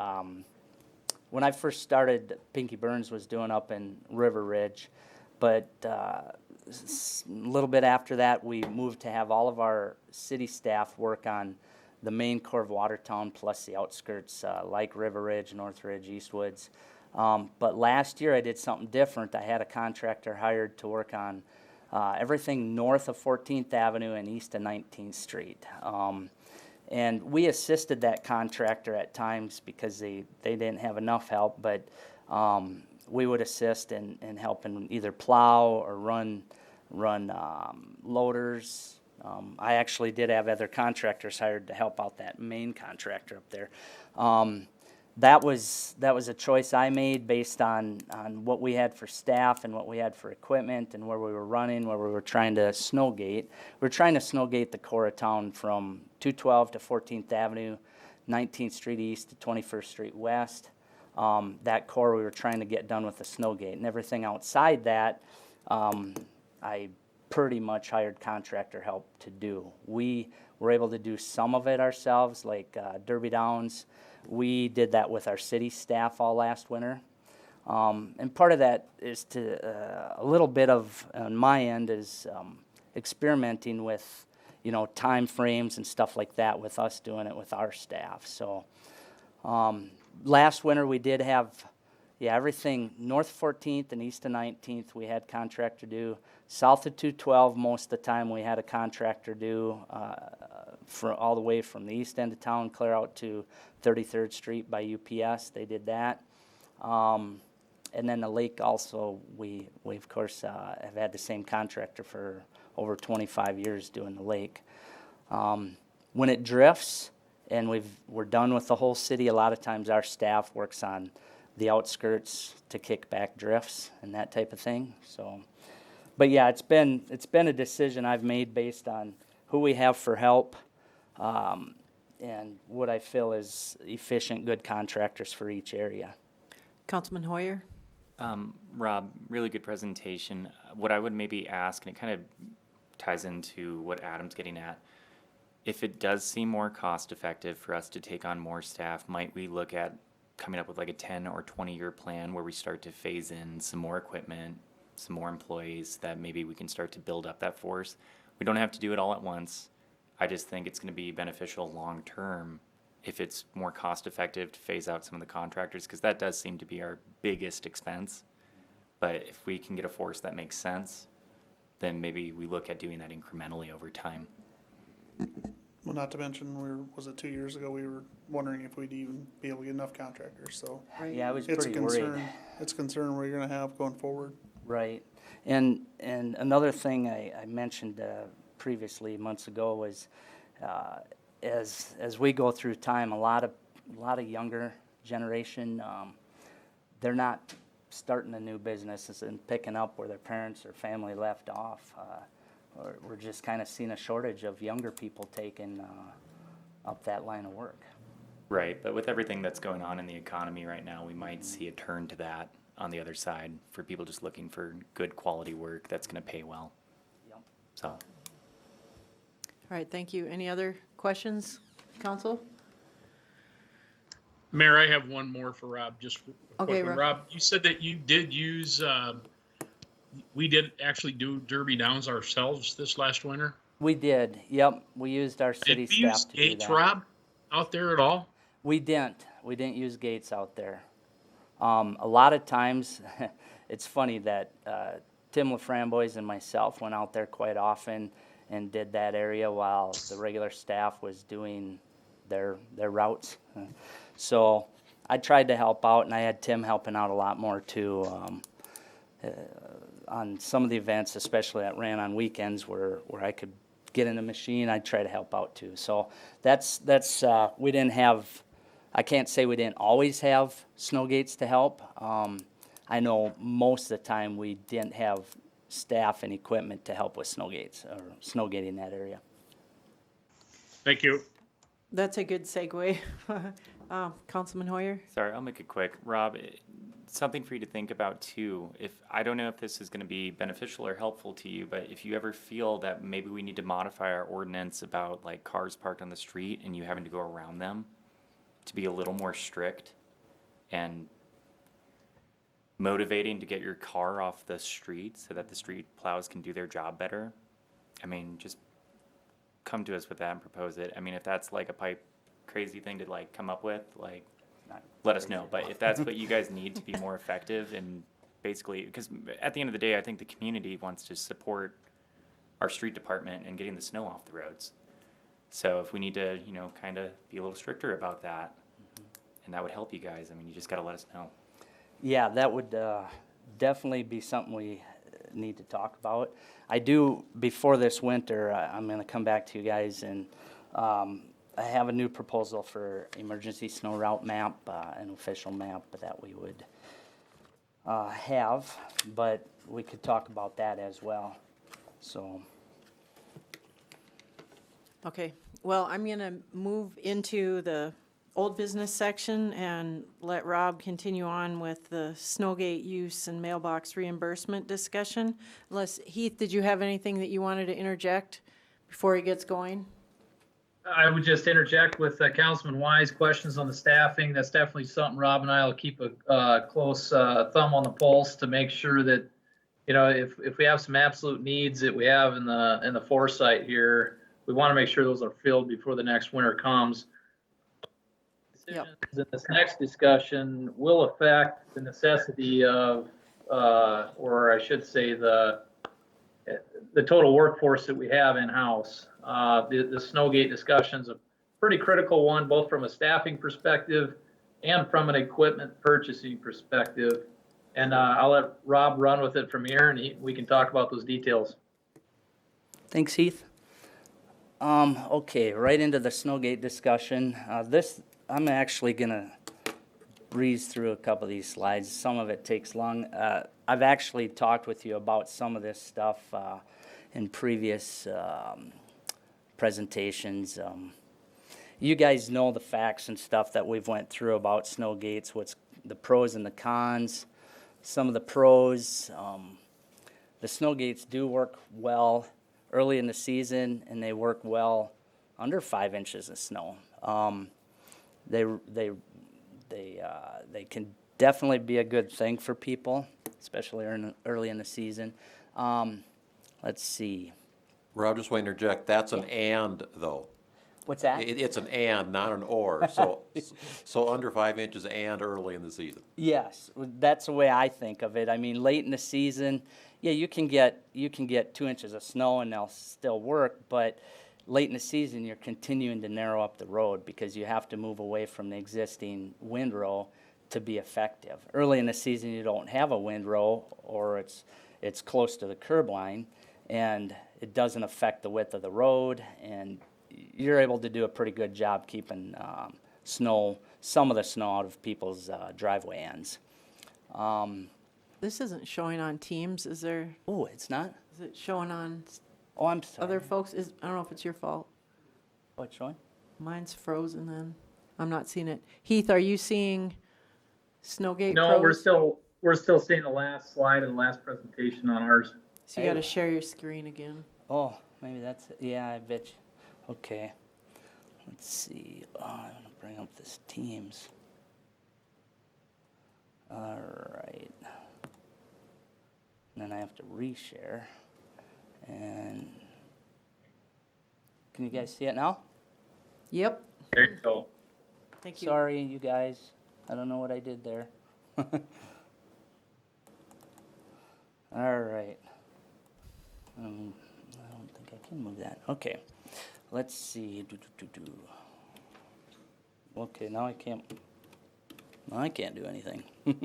When I first started, Pinky Burns was doing up in River Ridge, but a little bit after that, we moved to have all of our city staff work on the main core of Watertown plus the outskirts like River Ridge, North Ridge, Eastwoods. But last year I did something different. I had a contractor hired to work on everything north of 14th Avenue and east of 19th Street. And we assisted that contractor at times because they didn't have enough help, but we would assist in helping either plow or run loaders. I actually did have other contractors hired to help out that main contractor up there. That was a choice I made based on what we had for staff and what we had for equipment and where we were running, where we were trying to snow gate. We were trying to snow gate the core of town from 212 to 14th Avenue, 19th Street East to 21st Street West. That core we were trying to get done with the snow gate, and everything outside that, I pretty much hired contractor help to do. We were able to do some of it ourselves, like Derby Downs. We did that with our city staff all last winter. And part of that is to, a little bit of, on my end, is experimenting with, you know, time frames and stuff like that with us doing it with our staff. So last winter we did have, everything north of 14th and east of 19th we had contractor do. South of 212 most of the time we had a contractor do, for all the way from the east end of town clear out to 33rd Street by UPS. They did that. And then the lake also, we of course have had the same contractor for over 25 years doing the lake. When it drifts and we're done with the whole city, a lot of times our staff works on the outskirts to kick back drifts and that type of thing. So, but yeah, it's been a decision I've made based on who we have for help, and what I feel is efficient, good contractors for each area. Councilman Hoyer? Rob, really good presentation. What I would maybe ask, and it kind of ties into what Adam's getting at, if it does seem more cost effective for us to take on more staff, might we look at coming up with like a 10 or 20-year plan where we start to phase in some more equipment, some more employees, that maybe we can start to build up that force? We don't have to do it all at once. I just think it's going to be beneficial long term if it's more cost effective to phase out some of the contractors, because that does seem to be our biggest expense. But if we can get a force that makes sense, then maybe we look at doing that incrementally over time. Well, not to mention, was it 2 years ago, we were wondering if we'd even be able to get enough contractors, so. Yeah, I was It's a pretty worried. concern, it's a concern we're gonna have going forward. Right. And another thing I mentioned previously months ago was, as we go through time, a lot of younger generation, they're not starting a new business and picking up where their parents or family left off. We're just kind of seeing a shortage of younger people taking up that line of work. Right, but with everything that's going on in the economy right now, we might see a turn to that on the other side for people just looking for good quality work that's going to pay well. Yep. So. All right, thank you. Any other questions, council? Mayor, I have one more for Rob, just a Okay, quick one. Rob. Rob, you said that you did use, we did actually do Derby Downs ourselves this last winter. We did, yep. We used our city Did we use staff to do gates, that. Rob, out there at all? We didn't use gates out there. A lot of times, it's funny that Tim LaFramboise and myself went out there quite often and did that area while the regular staff was doing their routes. So I tried to help out, and I had Tim helping out a lot more too. On some of the events, especially that ran on weekends where I could get in the machine, I'd try to help out too. So that's we didn't have, I can't say we didn't always have snow gates to help. I know most of the time we didn't have staff and equipment to help with snow gates or snow gating in that area. Thank you. That's a good segue. Councilman Hoyer? Sorry, I'll make it quick. Rob, something for you to think about too. I don't know if this is going to be beneficial or helpful to you, but if you ever feel that maybe we need to modify our ordinance about like cars parked on the street and you having to go around them to be a little more strict and motivating to get your car off the street so that the street plows can do their job better, I mean, just come to us with that and propose it. I mean, if that's like a pipe crazy thing to like come up with, like, let us know. But if that's what you guys need to be more effective and basically, because at the end of the day, I think the community wants to support our street department and getting the snow off the roads. So if we need to, you know, kind of be a little stricter about that, and that would help you guys, I mean, you just got to let us know. Yeah, that would definitely be something we need to talk about. I do, before this winter, I'm going to come back to you guys, and I have a new proposal for emergency snow route map, an official map that we would have, but we could talk about that as well. So. Okay, well, I'm going to move into the old business section and let Rob continue on with the Snowgate use and mailbox reimbursement discussion. Unless, Heath, did you have anything that you wanted to interject before he gets going? I would just interject with Councilman Wise questions on the staffing. That's definitely something Rob and I will keep a close thumb on the pulse to make sure that, if we have some absolute needs that we have in the foresight here, we want to make sure those are filled before the next winter comes. Yep. Decisions in this next discussion will affect the necessity of, or I should say the total workforce that we have in-house. The Snowgate discussion is a pretty critical one, both from a staffing perspective and from an equipment purchasing perspective. And I'll let Rob run with it from here, and we can talk about those details. Thanks, Heath. Okay, right into the Snowgate discussion. I'm actually gonna breeze through a couple of these slides. Some of it takes long. I've actually talked with you about some of this stuff in previous presentations. You guys know the facts and stuff that we've went through about Snowgates, what's the pros and the cons. Some of the pros, the Snowgates do work well early in the season, and they work well under 5 inches of snow. They can definitely be a good thing for people, especially early in the season. Let's see. Rob, just want to interject, that's an and, though. What's that? It's an and, not an or, so under 5 inches and early in the season. Yes, that's the way I think of it. I mean, late in the season, yeah, you can get 2 inches of snow and they'll still work, but late in the season, you're continuing to narrow up the road because you have to move away from the existing windrow to be effective. Early in the season, you don't have a windrow, or it's close to the curb line, and it doesn't affect the width of the road, and you're able to do a pretty good job keeping some of the snow out of people's driveway ends. This isn't showing on Teams, is there? Oh, it's not? Is it showing on Oh, I'm sorry. other folks? I don't know if it's your fault. Oh, it's showing? Mine's frozen then. I'm not seeing it. Heath, are you seeing Snowgate No, pros? we're still seeing the last slide of the last presentation on ours. So you gotta share your screen again. Oh, maybe that's it. Yeah, I bet you. Okay. Let's see. Oh, I'm going to bring up this Teams. All right. And then I have to reshare. And can you guys see it now? Yep. There you go. Thank you. Sorry, you guys. I don't know what I did there. All right. I don't think I can move that. Okay. Let's see. Okay, now I can't. No, I can't do anything. What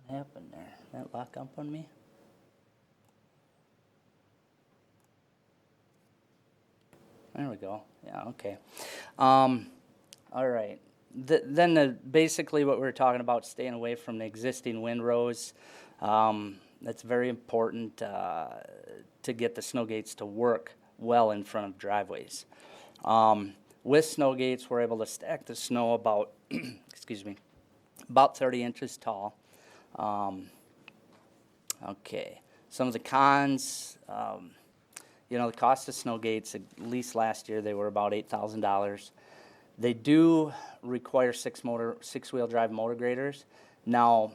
happened there? That lock up on me? There we go. Yeah, okay. All right. Basically what we were talking about, staying away from the existing windrows. That's very important to get the Snowgates to work well in front of driveways. With Snowgates, we're able to stack the snow about, excuse me, about 30 inches tall. Okay, some of the cons, the cost of Snowgates, at least last year, they were about $8,000. They do require six-wheel drive motor graders. Now,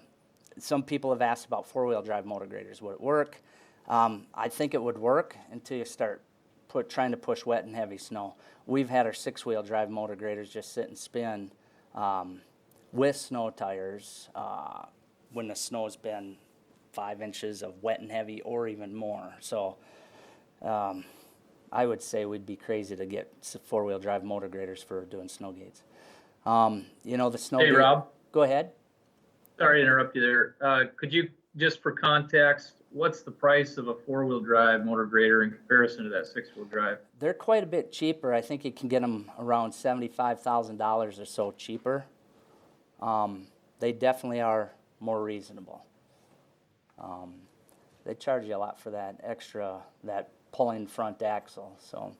some people have asked about four-wheel drive motor graders. Would it work? I think it would work until you start trying to push wet and heavy snow. We've had our six-wheel drive motor graders just sit and spin with snow tires when the snow's been 5 inches of wet and heavy or even more. So I would say we'd be crazy to get four-wheel drive motor graders for doing Snowgates. The snow. Hey, Rob. Go ahead. Sorry to interrupt you there. Could you, just for context, what's the price of a four-wheel drive motor grader in comparison to that six-wheel drive? They're quite a bit cheaper. I think you can get them around $75,000 or so cheaper. They definitely are more reasonable. They charge you a lot for that extra, that pulling front axle. So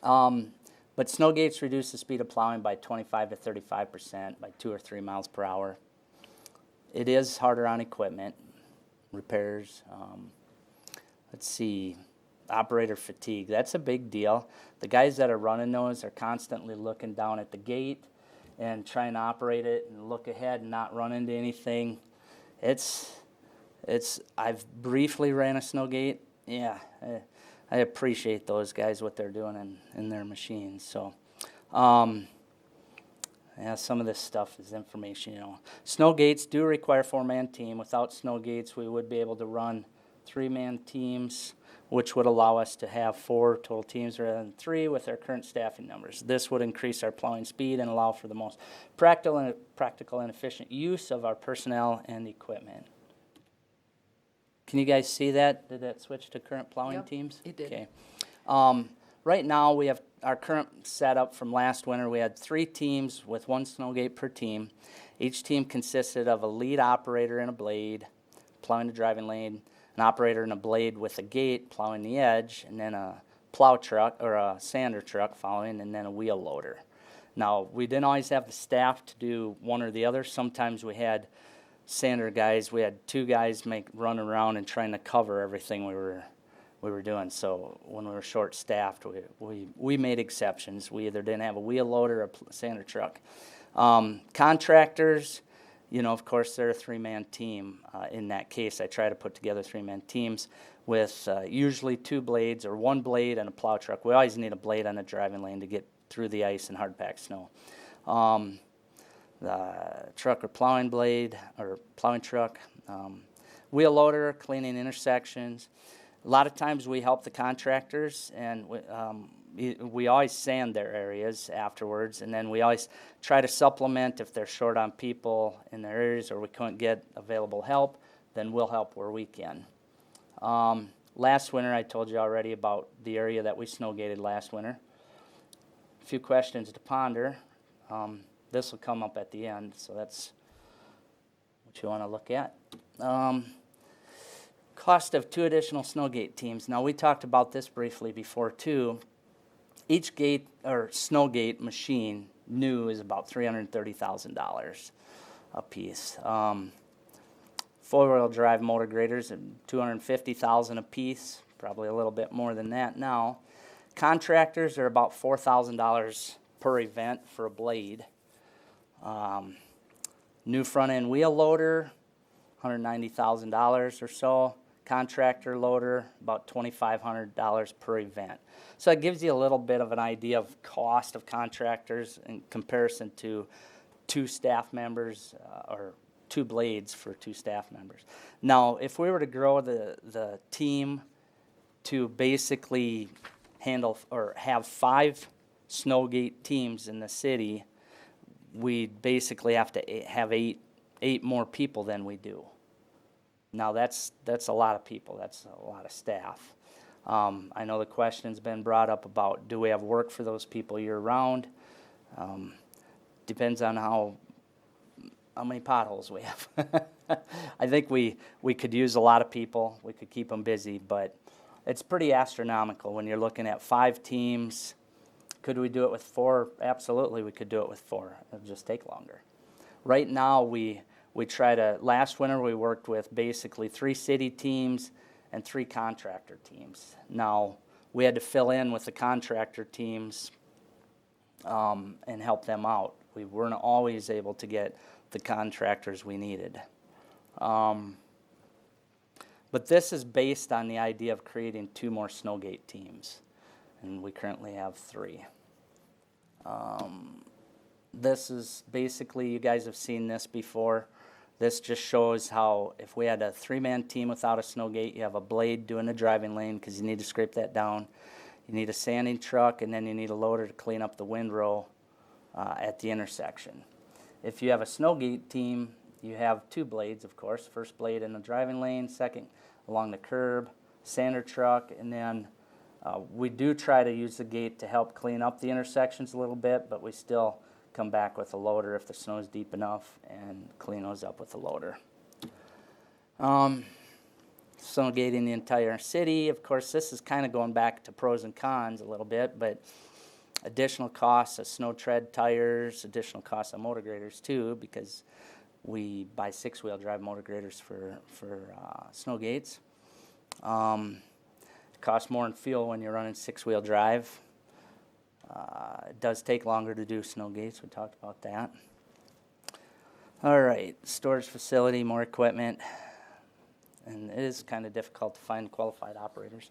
But snow gates reduce the speed of plowing by 25 to 35% by 2 or 3 miles per hour. It is harder on equipment, repairs. Let's see, operator fatigue. That's a big deal. The guys that are running those are constantly looking down at the gate and trying to operate it and look ahead and not run into anything. I've briefly ran a snow gate. Yeah, I appreciate those guys, what they're doing in their machines. So, yeah, some of this stuff is information, you know. Snow gates do require 4-man team. Without snow gates, we would be able to run 3-man teams, which would allow us to have 4 total teams rather than 3 with our current staffing numbers. This would increase our plowing speed and allow for the most practical and efficient use of our personnel and equipment. Can you guys see that? Did that switch to current plowing Yep, teams? it did. Okay. Right now, we have our current setup from last winter. We had 3 teams with 1 snow gate per team. Each team consisted of a lead operator and a blade, plowing the driving lane, an operator and a blade with a gate plowing the edge, and then a plow truck or a sander truck following, and then a wheel loader. Now, we didn't always have the staff to do one or the other. Sometimes we had sander guys. We had 2 guys run around and trying to cover everything we were doing. So when we were short staffed, we made exceptions. We either didn't have a wheel loader or a sander truck. Contractors, you know, of course, they're a 3-man team. In that case, I try to put together 3-man teams with usually 2 blades or 1 blade and a plow truck. We always need a blade on the driving lane to get through the ice and hard-packed snow. The truck or plowing blade or plowing truck, wheel loader, cleaning intersections. A lot of times we help the contractors, and we always sand their areas afterwards, and then we always try to supplement if they're short on people in their areas or we couldn't get available help, then we'll help where we can. Last winter, I told you already about the area that we snow gated last winter. A few questions to ponder. This will come up at the end, so that's what you want to look at. Cost of 2 additional snow gate teams. Now, we talked about this briefly before too. Each gate or snow gate machine new is about $330,000 a piece. 4-wheel drive motor graders at $250,000 a piece, probably a little bit more than that now. Contractors are about $4,000 per event for a blade. New front end wheel loader, $190,000 or so. Contractor loader, about $2,500 per event. So it gives you a little bit of an idea of cost of contractors in comparison to 2 staff members or 2 blades for 2 staff members. Now, if we were to grow the team to basically handle or have 5 snow gate teams in the city, we'd basically have to have eight more people than we do. Now that's a lot of people. That's a lot of staff. I know the question's been brought up about, do we have work for those people year round? Depends on how many potholes we have. I think we could use a lot of people. We could keep them busy, but it's pretty astronomical when you're looking at 5 teams. Could we do it with 4? Absolutely, we could do it with 4. It'll just take longer. Right now, we try to, last winter we worked with basically 3 city teams and 3 contractor teams. Now, we had to fill in with the contractor teams and help them out. We weren't always able to get the contractors we needed. But this is based on the idea of creating 2 more Snowgate teams, and we currently have 3. This is basically, you guys have seen this before. This just shows how if we had a 3-man team without a Snowgate, you have a blade doing the driving lane because you need to scrape that down. You need a sanding truck, and then you need a loader to clean up the windrow at the intersection. If you have a Snowgate team, you have 2 blades, of course. First blade in the driving lane, second along the curb, sander truck, and then we do try to use the gate to help clean up the intersections a little bit, but we still come back with a loader if the snow is deep enough and clean those up with a loader. Snowgating the entire city. Of course, this is kind of going back to pros and cons a little bit, but Additional costs of snow tread tires, additional costs of motor graders too, because we buy six-wheel drive motor graders for snow gates. It costs more in fuel when you're running six-wheel drive. It does take longer to do snow gates, we talked about that. All right, storage facility, more equipment, and it is kind of difficult to find qualified operators.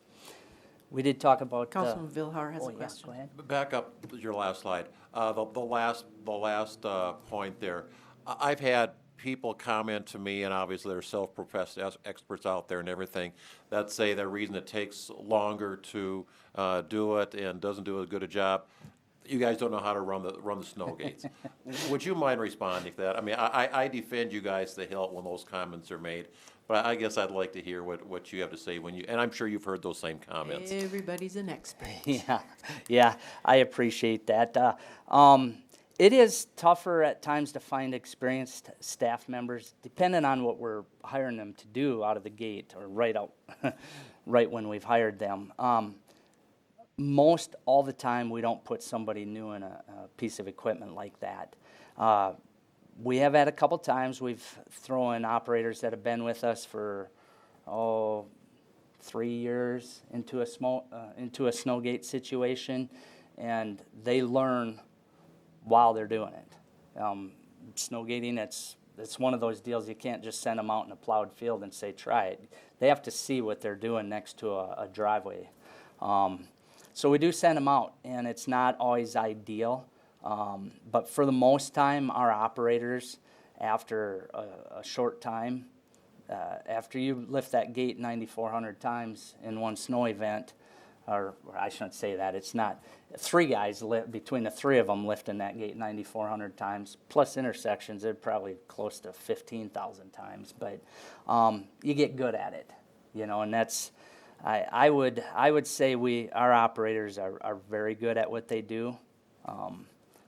We did talk about. Councilman Vilhar has a yeah, question. go ahead. Back up your last slide. The last point there. I've had people comment to me, and obviously there's self-professed experts out there and everything, that say the reason it takes longer to do it and doesn't do as good a job, you guys don't know how to run the snow gates. Would you mind responding to that? I mean, I defend you guys to hilt when those comments are made, but I guess I'd like to hear what you have to say and I'm sure you've heard those same comments. Everybody's an expert. Yeah, I appreciate that. It is tougher at times to find experienced staff members, depending on what we're hiring them to do out of the gate or right when we've hired them. Most all the time, we don't put somebody new in a piece of equipment like that. We have had a couple times we've thrown in operators that have been with us for 3 years into a snow gate situation, and they learn while they're doing it. Snow gating, it's one of those deals you can't just send them out in a plowed field and say try it. They have to see what they're doing next to a driveway. So we do send them out, and it's not always ideal. But for the most time, our operators, after a short time, after you lift that gate 9,400 times in one snow event, or I shouldn't say that, it's not, 3 guys, between the 3 of them lifting that gate 9,400 times, plus intersections, they're probably close to 15,000 times. But you get good at it, and that's, I would say our operators are very good at what they do.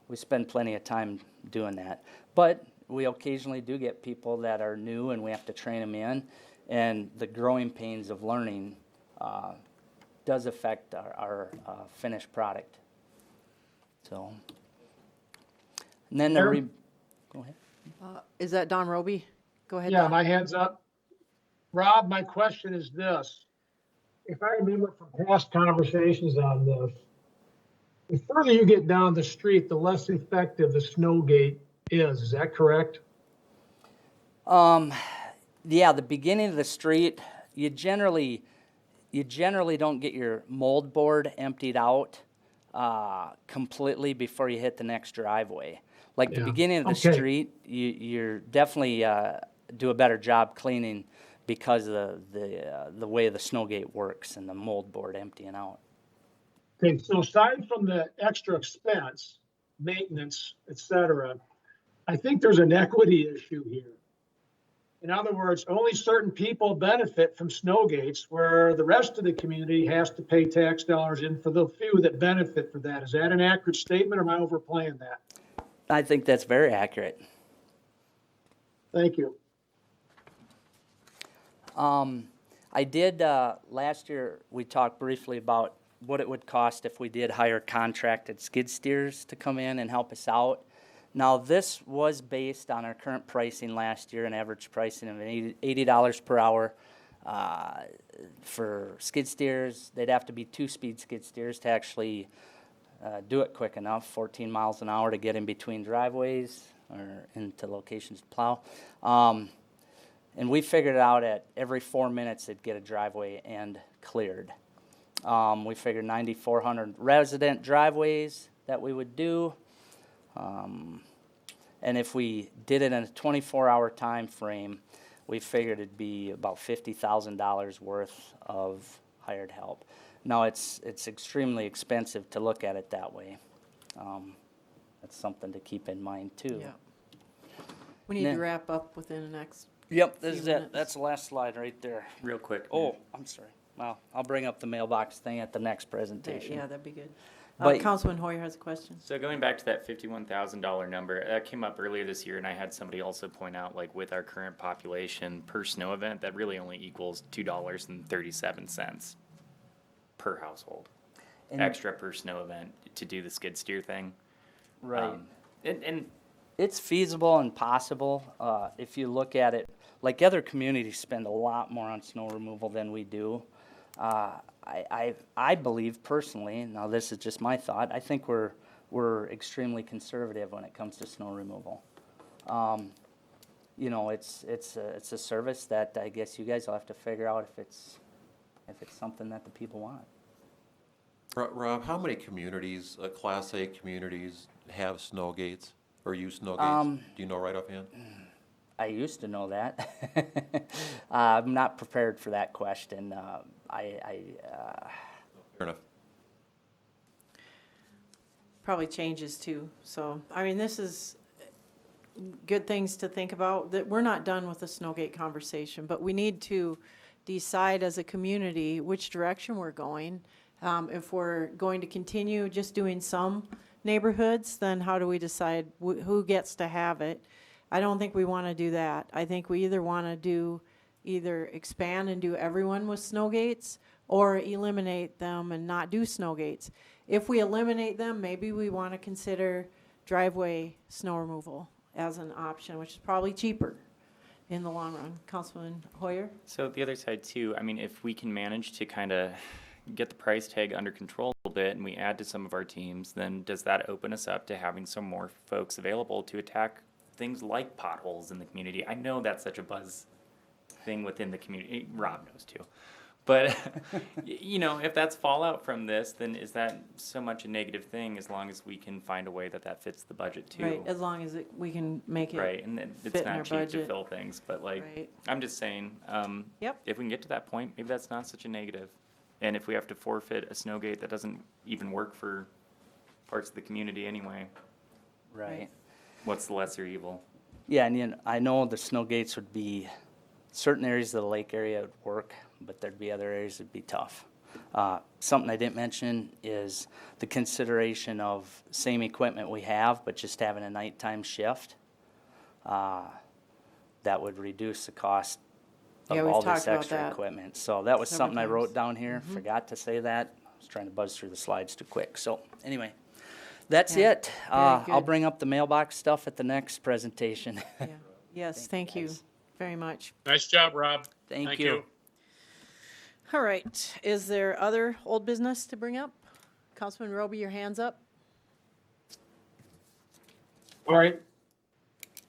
We spend plenty of time doing that. But we occasionally do get people that are new and we have to train them in. And the growing pains of learning does affect our finished product. So, and then go ahead. Is that Don Roby? Go ahead, Yeah, Don. my hand's up. Rob, my question is this. If I remember from past conversations on this, the further you get down the street, the less effective the snow gate is. Is that correct? Yeah, the beginning of the street, you generally don't get your mold board emptied out completely before you hit the next driveway. Like the Yeah. beginning of the Okay. street, you're definitely do a better job cleaning because of the way the snow gate works and the mold board emptying out. Okay, so aside from the extra expense, maintenance, et cetera, I think there's an equity issue here. In other words, only certain people benefit from snow gates where the rest of the community has to pay tax dollars in for the few that benefit for that. Is that an accurate statement or am I overplaying that? I think that's very accurate. Thank you. I did, last year, we talked briefly about what it would cost if we did hire contracted skid steers to come in and help us out. Now, this was based on our current pricing last year, an average pricing of $80 per hour. For skid steers, they'd have to be 2-speed skid steers to actually do it quick enough, 14 miles an hour to get in between driveways or into locations to plow. And we figured it out at every 4 minutes it'd get a driveway end cleared. We figured 9,400 resident driveways that we would do. And if we did it in a 24-hour time frame, we figured it'd be about $50,000 worth of hired help. Now, it's extremely expensive to look at it that way. That's something to keep in mind, too. Yeah. We need Then- to wrap up within the next. Yep, this Few is it. minutes. That's the last slide right there. Real quick. Oh, I'm sorry. Well, I'll bring up the mailbox thing at the next presentation. Yeah, that'd be good. But- Councilman Hoyer has a question. So going back to that $51,000 number, that came up earlier this year, and I had somebody also point out, like with our current population per snow event, that really only equals $2.37 per household. And- extra per snow event to do the skid steer thing. Right. And It's feasible and possible, if you look at it, like other communities spend a lot more on snow removal than we do. I believe personally, now this is just my thought, I think we're extremely conservative when it comes to snow removal. You know, it's a service that I guess you guys will have to figure out if it's something that the people want. Rob, how many communities, Class A communities, have snow gates or use snow gates? Do you know right offhand? I used to know that. I'm not prepared for that question. Fair enough. Probably changes too. So, I mean, this is good things to think about, that we're not done with the Snowgate conversation, but we need to decide as a community which direction we're going. If we're going to continue just doing some neighborhoods, then how do we decide who gets to have it? I don't think we want to do that. I think we either want to either expand and do everyone with snow gates, or eliminate them and not do snow gates. If we eliminate them, maybe we want to consider driveway snow removal as an option, which is probably cheaper in the long run. Councilman Hoyer? so the other side too, I mean, if we can manage to kind of get the price tag under control a little bit and we add to some of our teams, then does that open us up to having some more folks available to attack things like potholes in the community? I know that's such a buzz thing within the community. Rob knows too. But, you know, if that's fallout from this, then is that so much a negative thing as long as we can find a way that fits the budget too? Right, as long as we can make it. Right, and then fit it's in our not cheap to budget. fill things, but like, Right. I'm just saying, Yep. if we can get to that point, maybe that's not such a negative. And if we have to forfeit a snow gate that doesn't even work for parts of the community anyway, Right. what's the lesser evil? Yeah, and I know the snow gates would be, certain areas of the lake area would work, but there'd be other areas that'd be tough. Something I didn't mention is the consideration of same equipment we have, but just having a nighttime shift. That would reduce the cost Yeah, of we've all talked this about extra that equipment. So that was several something I times. wrote down here, forgot to say that. I was trying to buzz through the slides too quick. So anyway, that's Yeah, it. very I'll good. bring up the mailbox stuff at the next presentation. Yeah. Yes, thank you very much. Nice job, Rob. Thank you. All right, is there other old business to bring up? Councilman Roby, your hand's up? All right,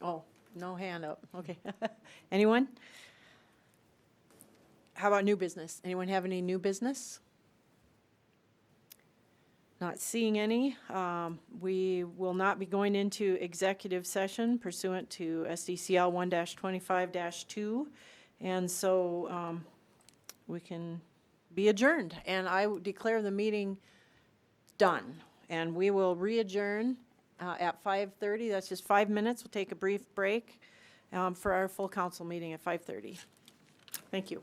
Oh, no hand up, okay. Anyone? How about new business? Anyone have any new business? Not seeing any. We will not be going into executive session pursuant to SDCL 1-25-2. And so we can be adjourned. And I declare the meeting done. And we will re-adjourn at 5:30. That's just 5 minutes. We'll take a brief break for our full council meeting at 5:30. Thank you.